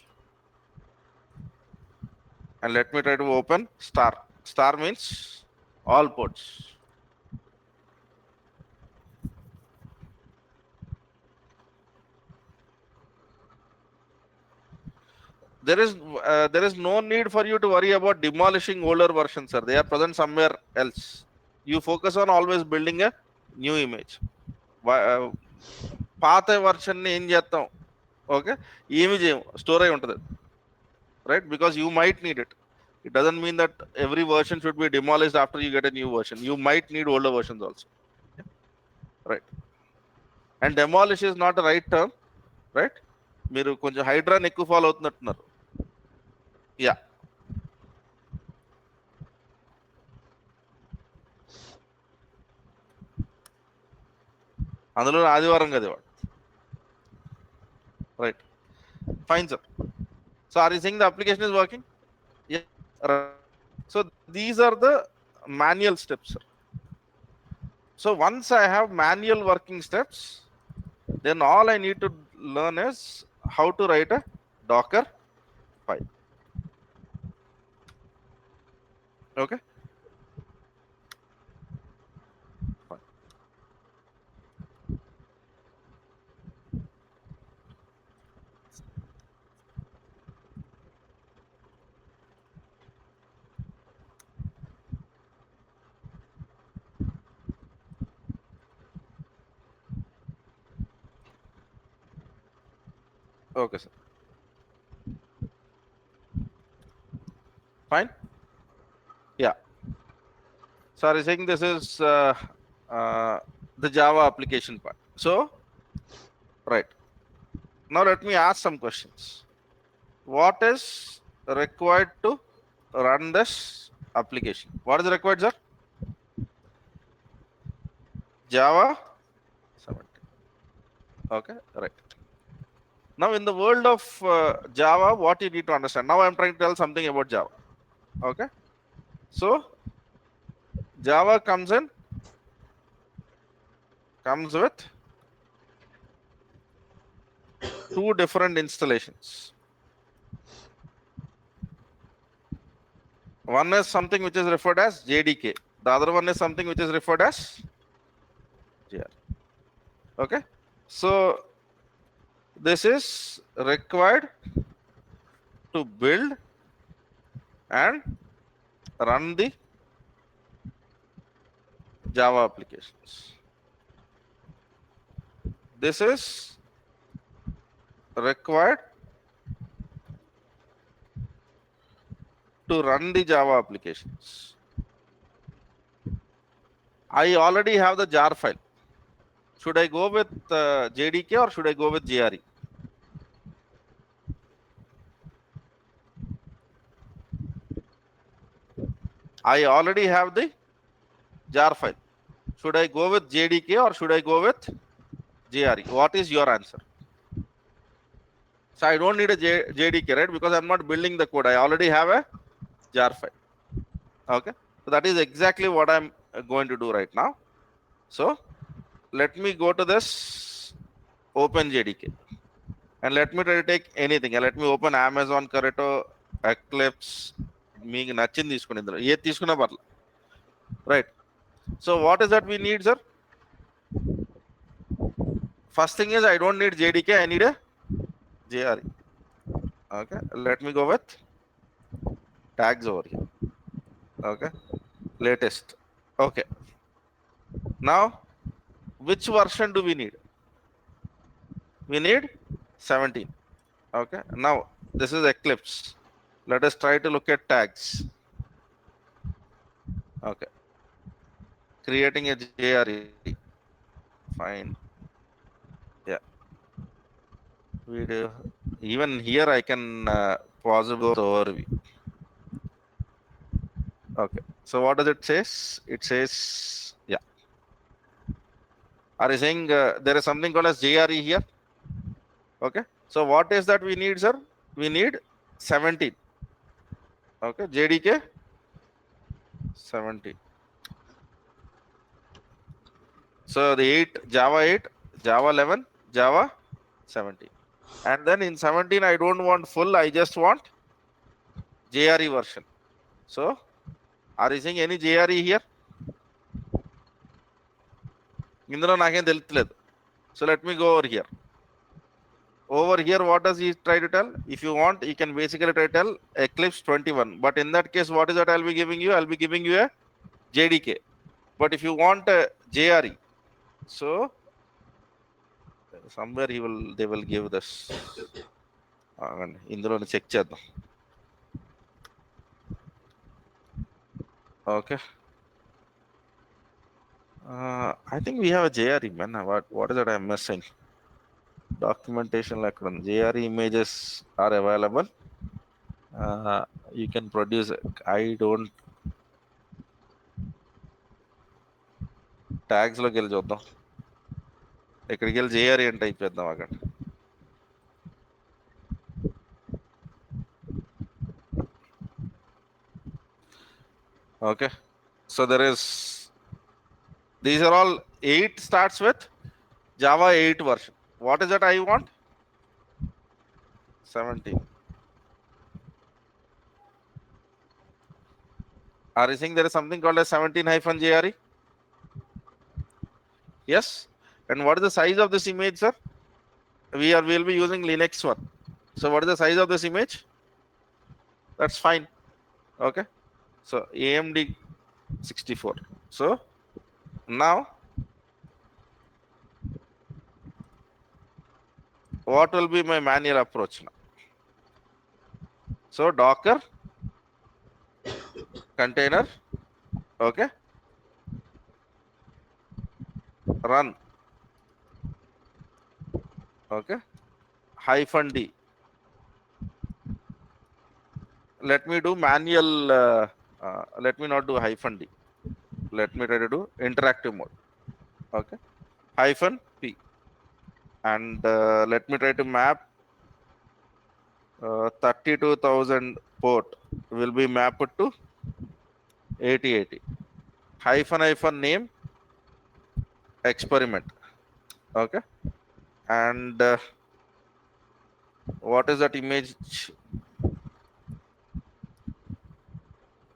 And let me try to open star. Star means all ports. There is no need for you to worry about demolishing older versions, sir. They are present somewhere else. You focus on always building a new image. పాత version ని ఏం చేస్తాం? Okay, ఏమి చేయం, store అయి ఉంటుంది, right? Because you might need it. It doesn't mean that every version should be demolished after you get a new version. You might need older versions also. Yeah. Right. And demolish is not the right term, right? మీరు కొంచెం హైడ్రాని ఎక్కువ follow అవుతున్నట్టున్నారు. Yeah, అందులో ఆదివారం కదా వాడు. Right. Fine, sir. So are you saying the application is working? Yeah. Right. So these are the manual steps, sir. So once I have manual working steps, then all I need to learn is how to write a Docker file. Okay. Fine. Okay, sir. Fine. Yeah. So I think this is the Java application part. So, right. Now let me ask some questions. What is required to run this application? What is required, sir? Java 17. Okay, right. Now in the world of Java, what you need to understand. Now I'm trying to tell something about Java. Okay. So Java comes with two different installations. One is something which is referred as JDK. The other one is something which is referred as JR. Okay. So this is required to build and run the Java applications. This is required to run the Java applications. I already have the jar file. Should I go with JDK or should I go with JRE? I already have the jar file. Should I go with JDK or should I go with JRE? What is your answer? So I don't need a JDK, right? Because I'm not building the code. I already have a jar file. Okay. So that is exactly what I'm going to do right now. So let me go to this open JDK and let me try to take anything. Let me open Amazon, Corretto, Eclipse. Right. So what is that we need, sir? First thing is I don't need JDK. I need a JRE. Okay. Let me go with tags over here. Okay. Latest. Okay. Now, which version do we need? We need 17. Okay. Now, this is Eclipse. Let us try to look at tags. Okay. Creating a JRE. Fine. Yeah. Video. Even here I can possible overview. Okay. So what does it says? It says, yeah. Are you saying there is something called as JRE here? Okay. So what is that we need, sir? We need 17. Okay. JDK 17. So the 8, Java 8, Java 11, Java 17. And then in 17, I don't want full, I just want JRE version. So are you seeing any JRE here? So let me go over here. Over here, what does he try to tell? If you want, you can basically try to tell Eclipse 21. But in that case, what is that I'll be giving you? I'll be giving you a JDK. But if you want a JRE, so somewhere they will give this. ఇందులో check చేద్దాం. Okay. I think we have a JRE, man. What is that I'm missing? Documentation like JRE images are available. You can produce. I don't. Tags లోకి వెళ్ళి చూద్దాం. ఇక్కడికి వెళ్ళి JRE అని type చేద్దాం అక్కడ. Okay. So there is. These are all 8 starts with Java 8 version. What is that I want? 17. Are you saying there is something called as 17-JRE? Yes. And what is the size of this image, sir? We'll be using Linux one. So what is the size of this image? That's fine. Okay. So AMD 64. So now what will be my manual approach now? So Docker container, okay, run, okay, -d. Let me do manual, let me not do -d. Let me try to do interactive mode, okay, -p. And let me try to map 32,000 port will be mapped to 8080. Name experiment, okay. And what is that image?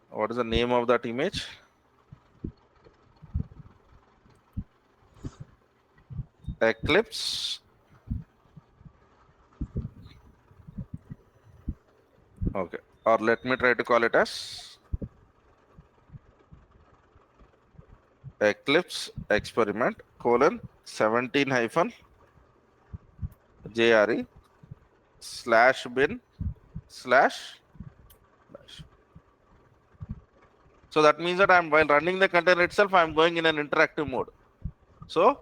What is the name of that image? Eclipse, okay, or let me try to call it as Eclipse experiment colon 17 hyphen JRE slash bin slash dash. So that means that while running the container itself, I'm going in an interactive mode. So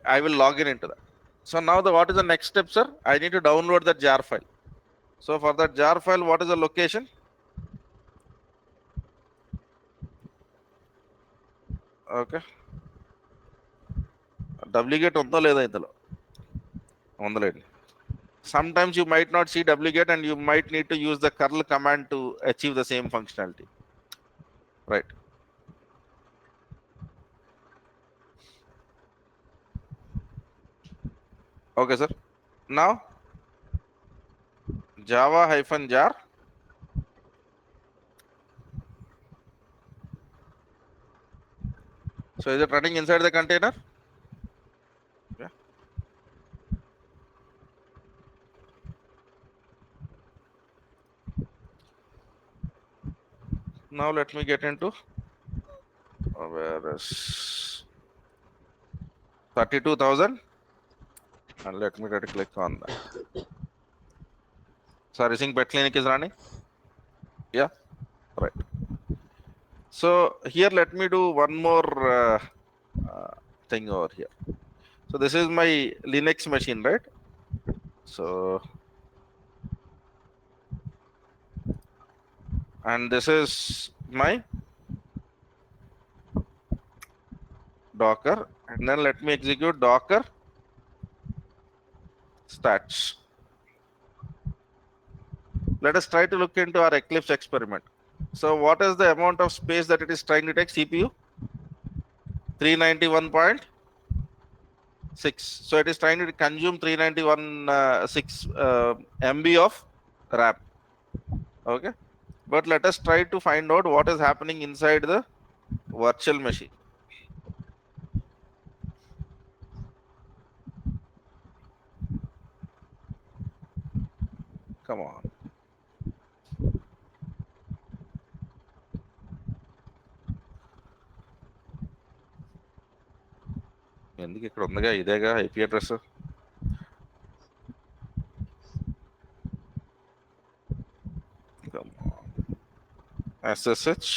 I will log in into that. So now what is the next step, sir? I need to download the jar file. So for that jar file, what is the location? Okay. Wget ఉందో లేదా ఇందులో ఉందలేండి. Sometimes you might not see wget and you might need to use the curl command to achieve the same functionality, right? Okay, sir. Now java-jar. So is it running inside the container? Yeah. Now let me get into where is 32,000 and let me try to click on that. Sorry, Sync Pet Clinic is running. Yeah, right. So here let me do one more thing over here. So this is my Linux machine, right? So and this is my Docker, and then let me execute Docker stats. Let us try to look into our Eclipse experiment. So what is the amount of space that it is trying to take? CPU 391.6. So it is trying to consume 391.6 MB of RAM. Okay, but let us try to find out what is happening inside the virtual machine. Come on. ఎందుకు ఇక్కడ ఉందిగా ఇదేగా IP address. SSH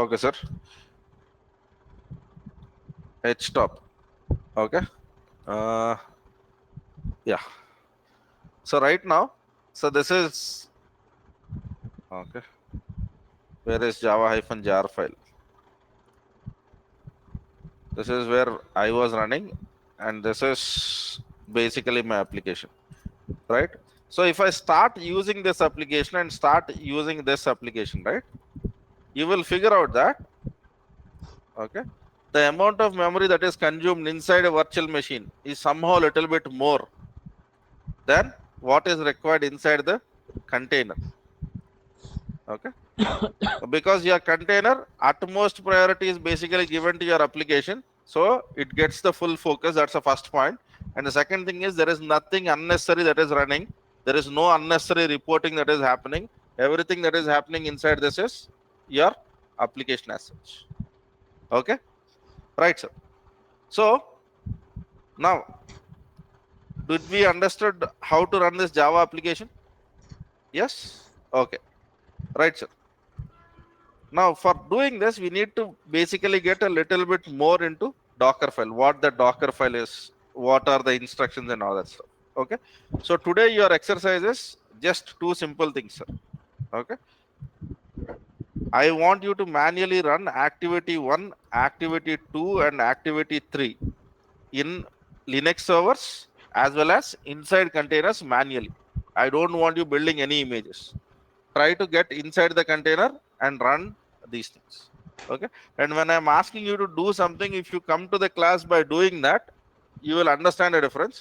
okay, sir. htop, okay. Yeah, so right now, so this is okay. Where is java-jar file? This is where I was running, and this is basically my application, right? So if I start using this application and start using this application, right, you will figure out that, okay, the amount of memory that is consumed inside a virtual machine is somehow a little bit more than what is required inside the container. Okay, because your container utmost priority is basically given to your application, so it gets the full focus. That's the first point. And the second thing is there is nothing unnecessary that is running. There is no unnecessary reporting that is happening. Everything that is happening inside this is your application as such. Okay, right, sir. So now Did we understood how to run this Java application? Yes. Okay. Right, sir. Now for doing this, we need to basically get a little bit more into Docker file, what the Docker file is, what are the instructions and all that stuff. Okay. So today your exercise is just two simple things, sir. Okay. I want you to manually run activity 1, activity 2, and activity 3 in Linux servers as well as inside containers manually. I don't want you building any images. Try to get inside the container and run these things. Okay. And when I'm asking you to do something, if you come to the class by doing that, you will understand the difference.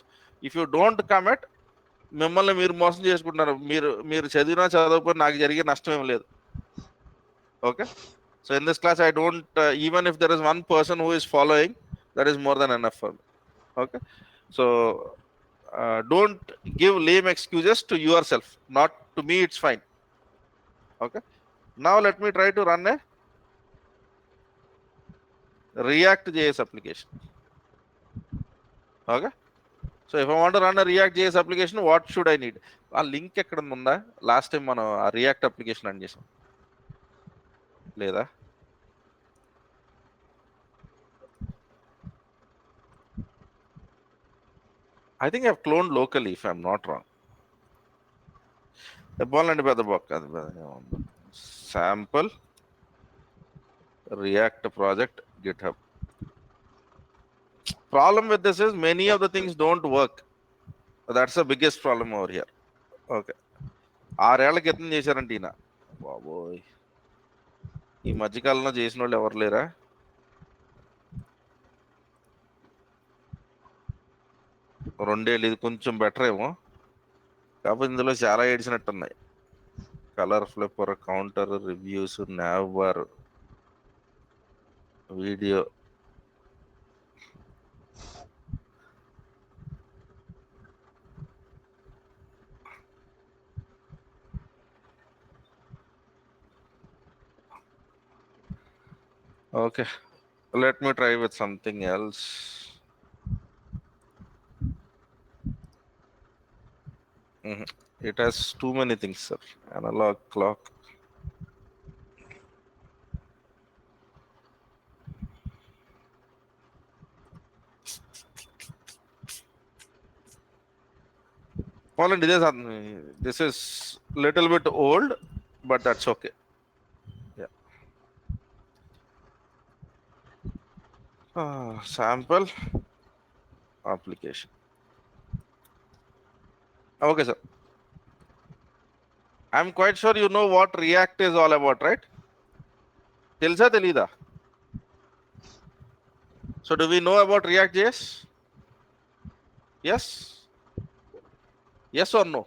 If you don't commit, మిమ్మల్ని మీరు మోసం చేసుకుంటున్నారు. మీరు మీరు చదివినా చదవకపోయినా నాకు జరిగే నష్టం ఏం లేదు. Okay. So in this class, I don't, even if there is one person who is following, that is more than enough for me. Okay. So don't give lame excuses to yourself. Not to me, it's fine. Okay. Now let me try to run a React.js application. Okay. So if I want to run a React.js application, what should I need? A link ఎక్కడ ఉందా? Last time మనం ఆ React application run చేసాం లేదా? I think I've cloned locally if I'm not wrong. చెప్పాలండి పెద్ద బొక్క అది sample React project GitHub. Problem with this is many of the things don't work. That's the biggest problem over here. Okay. 6 ఏళ్ల క్రితం చేశారంట ఈయన. బాబోయ్, ఈ మధ్యకాలంలో చేసిన వాళ్ళు ఎవరు లేరా? రెండేళ్ళు, ఇది కొంచెం బెటర్ ఏమో, కాకపోతే ఇందులో చాలా ఏడ్చినట్టున్నాయి. Colour flipper, counter, reviews, nav bar, video. Okay, let me try with something else. It has too many things, sir. Analog clock. Poland, this is little bit old, but that's okay. Yeah. Sample application. Okay, sir. I'm quite sure you know what React is all about, right? Telsa telida. So do we know about React.js? Yes? Yes or no?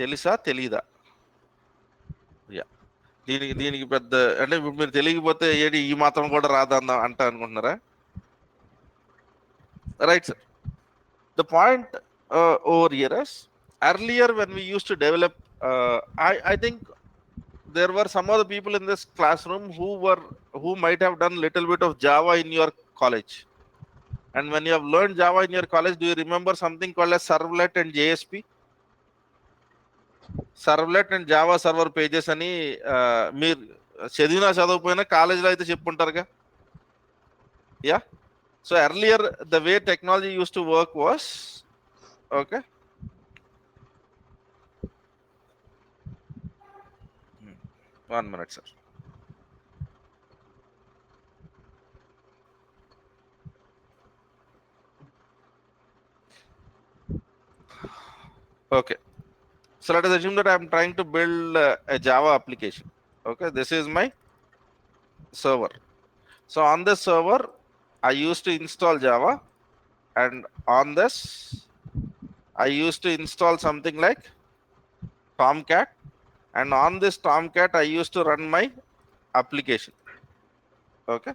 తెలుసా తెలీదా? Yeah, దీనికి పెద్ద అంటే ఇప్పుడు మీరు తెలియకపోతే ఏంటి ఈ మాత్రం కూడా రాదా అంట అనుకుంటున్నారా? Right sir. The point over here is earlier when we used to develop, I think there were some other people in this classroom who might have done little bit of Java in your college. And when you have learned Java in your college, do you remember something called as servlet and JSP? Servlet and Java server pages అని మీరు చదివినా చదవకపోయినా కాలేజీలో అయితే చెప్పుంటారుగా. Yeah. So earlier the way technology used to work was, okay, one minute, sir. Okay, so let us assume that I'm trying to build a Java application. Okay, this is my server. So on this server I used to install Java, and on this I used to install something like Tomcat, and on this Tomcat I used to run my application. Okay,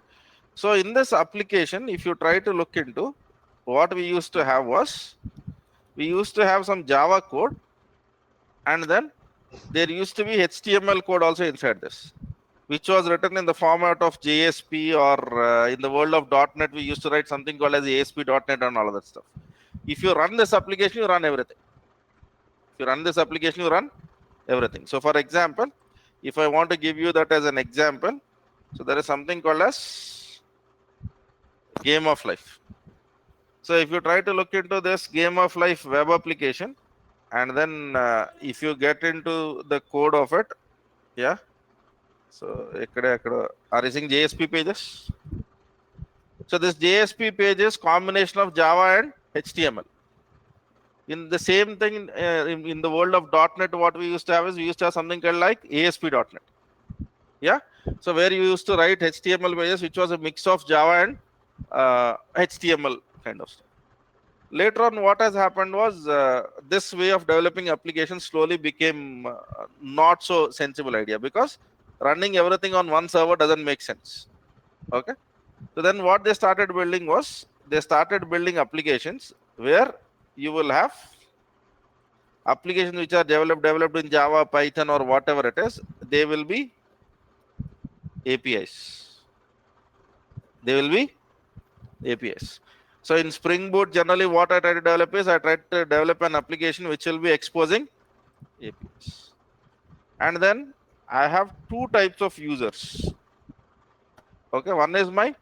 so in this application, if you try to look into what we used to have was, we used to have some Java code, and then there used to be HTML code also inside this. which was written in the format of JSP, or in the world of .NET, we used to write something called as ASP.NET and all of that stuff. If you run this application, you run everything. If you run this application, you run everything. So for example, if I want to give you that as an example, so there is something called as game of life. So if you try to look into this game of life web application, and then if you get into the code of it, yeah. So are you seeing JSP pages? So this JSP page is combination of Java and HTML. In the same thing in the world of .NET, what we used to have is we used to have something called like ASP.NET. Yeah. So where you used to write HTML pages, which was a mix of Java and HTML kind of stuff. Later on, what has happened was this way of developing applications slowly became not so sensible idea, because running everything on one server doesn't make sense. Okay. So then what they started building was, they started building applications where you will have applications which are developed in Java, Python, or whatever it is. They will be APIs. They will be APIs. So in Spring Boot, generally what I try to develop is, I try to develop an application which will be exposing APIs. And then I have two types of users. Okay, one is my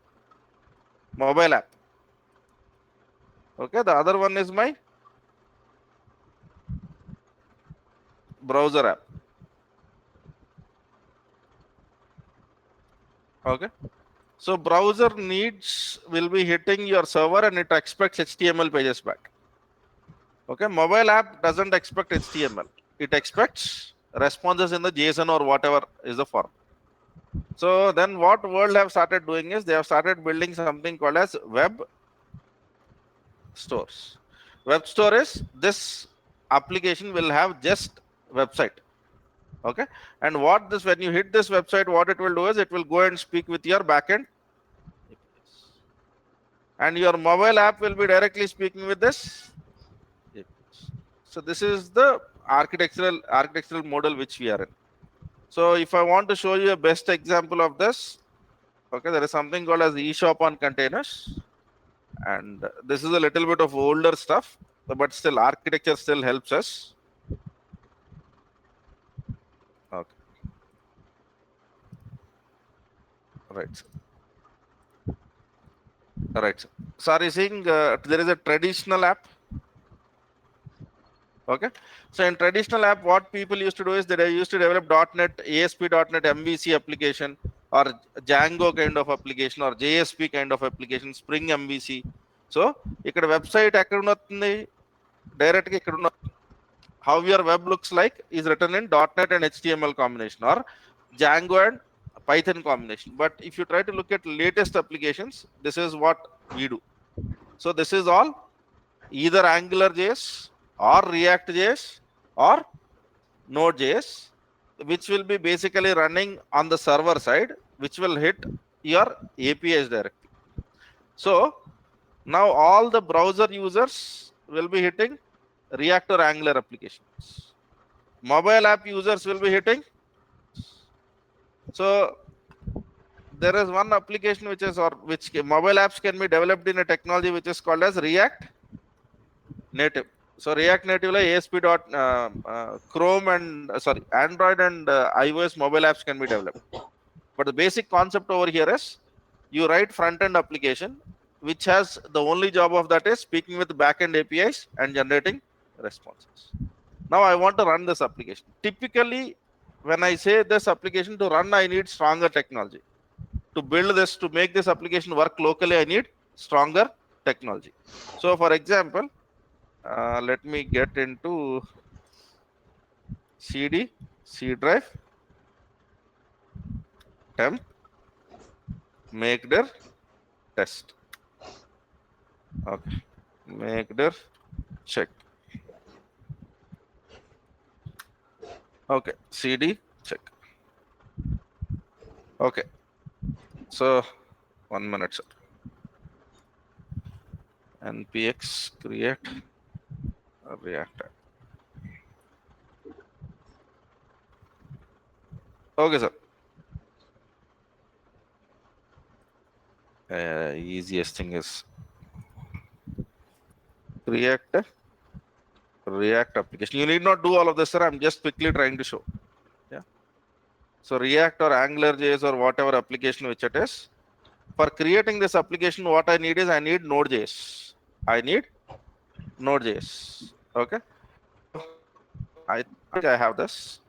mobile app. Okay, the other one is my browser app. Okay. So browser needs will be hitting your server and it expects HTML pages back. Okay, mobile app doesn't expect HTML. It expects responses in the JSON or whatever is the form. So then what world have started doing is, they have started building something called as web stores. Web store is, this application will have just website. Okay, and what this, when you hit this website, what it will do is, it will go and speak with your backend APIs. And your mobile app will be directly speaking with this APIs. So this is the architectural model which we are in. So if I want to show you a best example of this, okay, there is something called as eShop on containers. And this is a little bit of older stuff, but still architecture still helps us. Okay. Right. Right. So are you seeing there is a traditional app? Okay. So in traditional app, what people used to do is, that they used to develop .NET, ASP.NET MVC application, or Django kind of application, or JSP kind of application, Spring MVC. So ఇక్కడ website ఎక్కడ ఉన్నది, direct గా ఇక్కడ ఉన్న how your web looks like is written in .NET and HTML combination, or Django and Python combination. But if you try to look at latest applications, this is what we do. So this is all either AngularJS or React.js or Node.js, which will be basically running on the server side, which will hit your APIs directly. So now all the browser users will be hitting React or Angular applications. Mobile app users will be hitting. So there is one application which is, or which mobile apps can be developed in a technology which is called as React Native. So React Native like ASP. Chrome and sorry, Android and iOS mobile apps can be developed. But the basic concept over here is, you write front-end application which has the only job of that is speaking with backend APIs and generating responses. Now I want to run this application. Typically, when I say this application to run, I need stronger technology. To build this, to make this application work locally, I need stronger technology. So for example, let me get into CD, C drive, temp, make dir, test. Okay, make dir, check. Okay, CD, check. Okay, so 1 minute, sir. Npx create a React app. Okay, sir. easiest thing is create a React application. You need not do all of this, sir. I'm just quickly trying to show. Yeah. So React or AngularJS or whatever application which it is. For creating this application, what I need is I need Node.js. I need Node.js. Okay. I think I have this.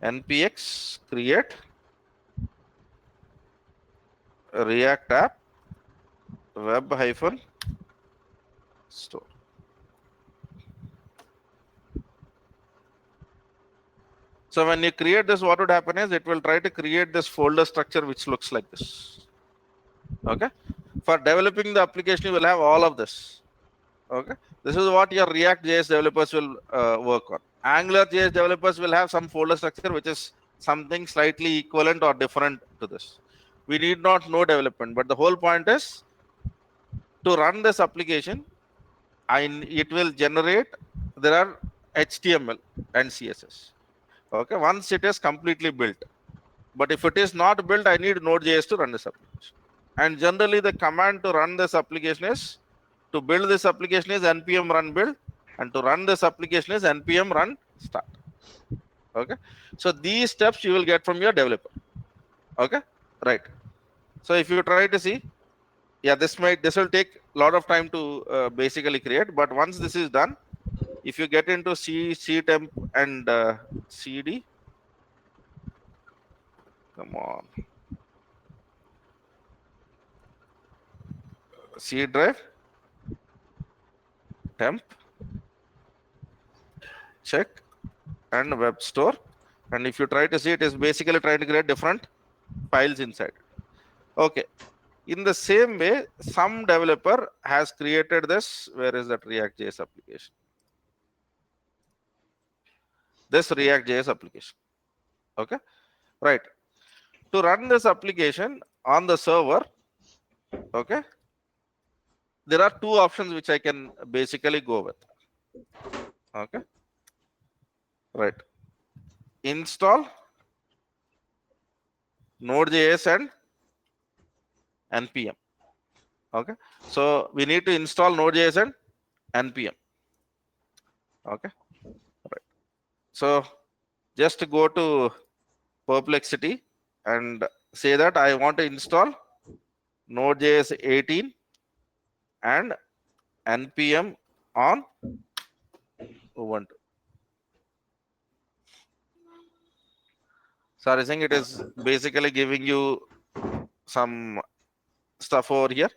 npx create React app web hyphen store. So when you create this, what would happen is it will try to create this folder structure which looks like this. Okay. For developing the application, you will have all of this. Okay. This is what your React.js developers will work on. AngularJS developers will have some folder structure which is something slightly equivalent or different to this. We need not know development, but the whole point is to run this application, it will generate, there are HTML and CSS. Okay, once it is completely built. But if it is not built, I need Node.js to run this application. And generally, the command to run this application is, to build this application is npm run build, and to run this application is npm run start. Okay, so these steps you will get from your developer. Okay, right. So if you try to see, yeah, this will take a lot of time to basically create. But once this is done, if you get into ctemp and cd, come on, C drive, temp, check, and web store. And if you try to see, it is basically trying to create different files inside. Okay. In the same way, some developer has created this. Where is that React.js application? This React.js application. Okay. Right. To run this application on the server, okay, there are two options which I can basically go with. Okay. Right. Install Node.js and npm. Okay. So we need to install Node.js and npm. Okay. Right. So just go to Perplexity and say that I want to install Node.js 18 and npm on Ubuntu. So I think it is basically giving you some stuff over here.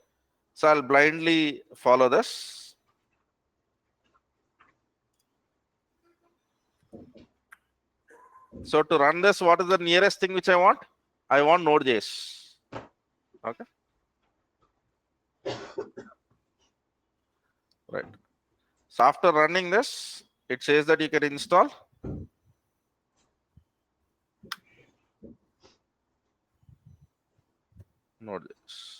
So I'll blindly follow this. So to run this, what is the nearest thing which I want? I want Node.js. Okay. Right. So after running this, it says that you can install Node.js.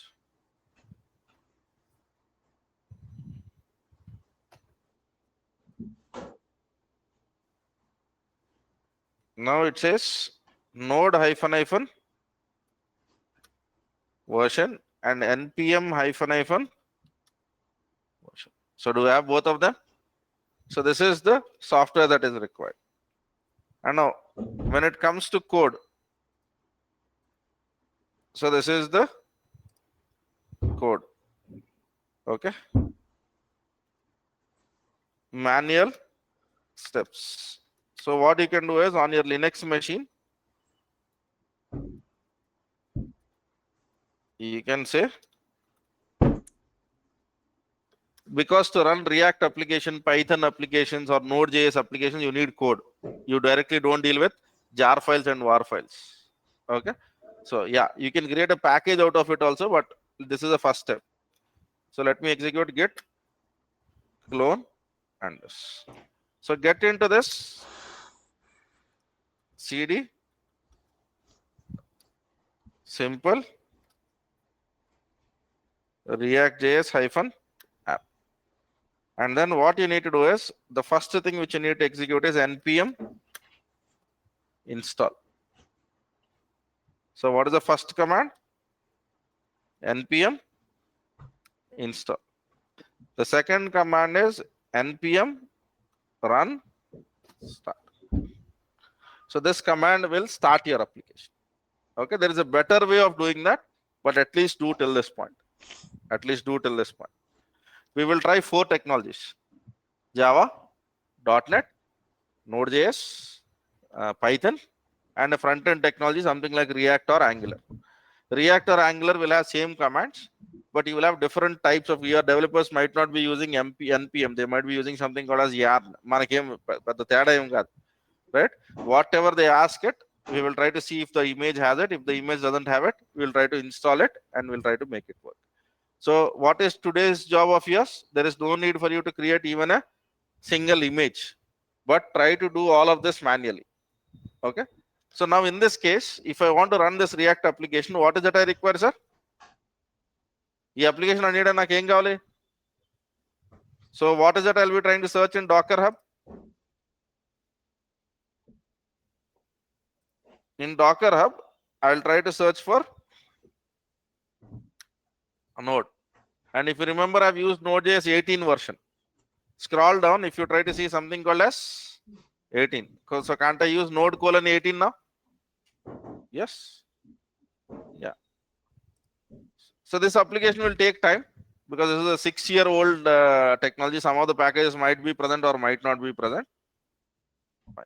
Now it says node ---- version and npm ---- version. So do we have both of them? So this is the software that is required. And now when it comes to code, so this is the code. Okay. Manual steps. So what you can do is on your Linux machine, you can say, because to run React application, Python applications or Node.js applications, you need code. You directly don't deal with jar files and war files. Okay. So yeah, you can create a package out of it also, but this is the first step. So let me execute git clone and this. So get into this cd simple React.js -app. And then what you need to do is, the first thing which you need to execute is npm install. So what is the first command? npm install. The second command is npm run start. So this command will start your application. Okay, there is a better way of doing that, but at least do till this point. At least do till this point. We will try 4 technologies: Java, .NET, Node.js, Python, and a front-end technology, something like React or Angular. React or Angular will have same commands, but you will have different types of, your developers might not be using npm, they might be using something called as yarn. But the third, right? Whatever they ask it, we will try to see if the image has it. If the image doesn't have it, we will try to install it and we'll try to make it work. So what is today's job of yours? There is no need for you to create even a single image, but try to do all of this manually. Okay. So now in this case, if I want to run this React application, what is that I require, sir? The application I need a nakem kavali. So what is that I'll be trying to search in Docker Hub? In Docker Hub, I'll try to search for a node. And if you remember, I've used Node.js 18 version. Scroll down if you try to see something called as 18. So can't I use node:18 now? Yes. Yeah. So this application will take time because this is a 6-year-old technology. Some of the packages might be present or might not be present. Fine.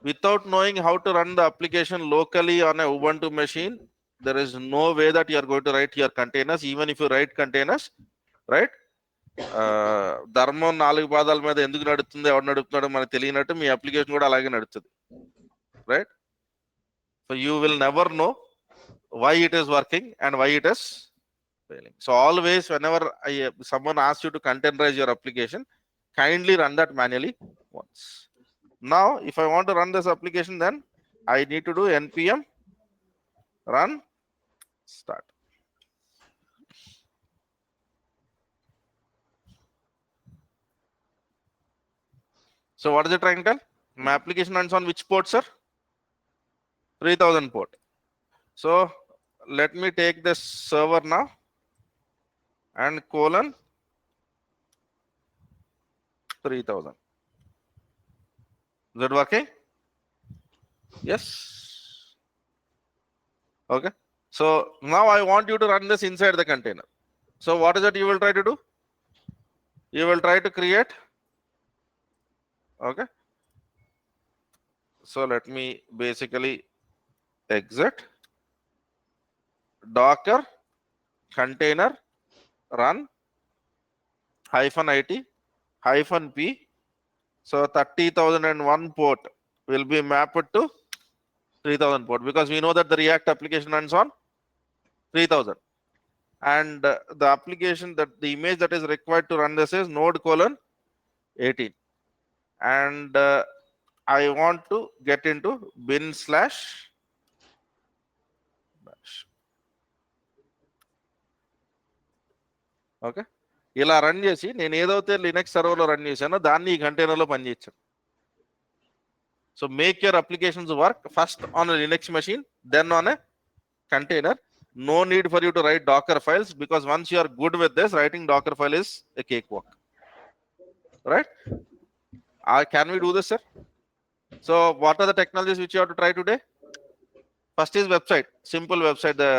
Without knowing how to run the application locally on a Ubuntu machine, there is no way that you are going to write your containers. Even if you write containers, right? ధర్మం 4 పాదాల మీద ఎందుకు నడుస్తుంది, ఎవరు నడుపుతున్నాడో మనకు తెలియనట్టు మీ application కూడా అలాగే నడుస్తుంది, right? So you will never know why it is working and why it is failing. So always whenever someone asks you to containerize your application, kindly run that manually once. Now if I want to run this application, then I need to do npm run start. So what is it trying to tell? My application runs on which port, sir? 3000 port. So let me take this server now and colon 3000. Is it working? Yes. Okay. So now I want you to run this inside the container. So what is it you will try to do? You will try to create. Okay. So let me basically exit docker container run -it -p. So 30,001 port will be mapped to 3000 port because we know that the React application runs on 3000. And the application, that the image that is required to run this is node:18. And I want to get into bin/bash. Okay. ఇలా run చేసి నేను ఏదైతే Linux సర్వర్లో run చేశానో దాన్ని ఈ కంటైనర్లో పనిచేయచ్చు. So make your applications work first on a Linux machine, then on a container. No need for you to write Docker files because once you are good with this, writing Docker file is a cakewalk. Right? Can we do this, sir? So what are the technologies which you have to try today? First is website, simple website, the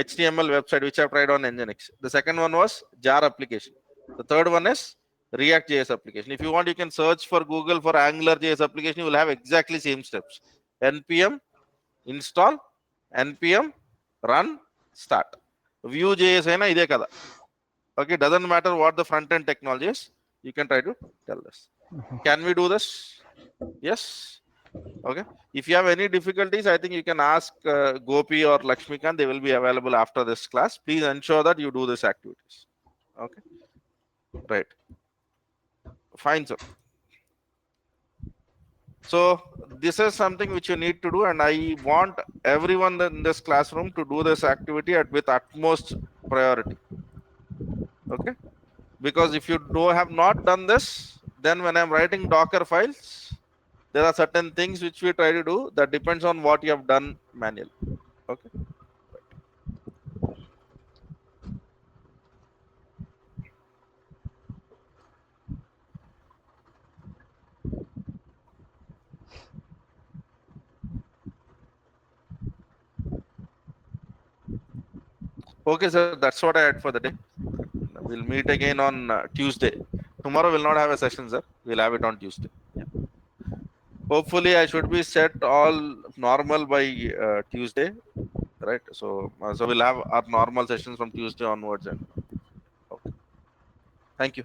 HTML website which I have tried on Nginx. The second one was jar application. The third one is React JS application. If you want, you can search for Google for Angular JS application. You will have exactly same steps: npm install, npm run start. Vue.js hai na ide kada. Okay, doesn't matter what the front end technology is. You can try to tell this. Can we do this? Yes. Okay. If you have any difficulties, I think you can ask Gopi or Lakshmikant. They will be available after this class. Please ensure that you do these activities. Okay. Right. Fine, sir. So this is something which you need to do, and I want everyone in this classroom to do this activity with utmost priority. Okay, because if you have not done this, then when I'm writing Docker files, there are certain things which we try to do that depends on what you have done manually. Okay. Okay, sir. That's what I had for the day. We'll meet again on Tuesday. Tomorrow we'll not have a session, sir. We'll have it on Tuesday. Yeah. Hopefully, I should be set all normal by Tuesday, right? So we'll have our normal sessions from Tuesday onwards. And okay. Thank you.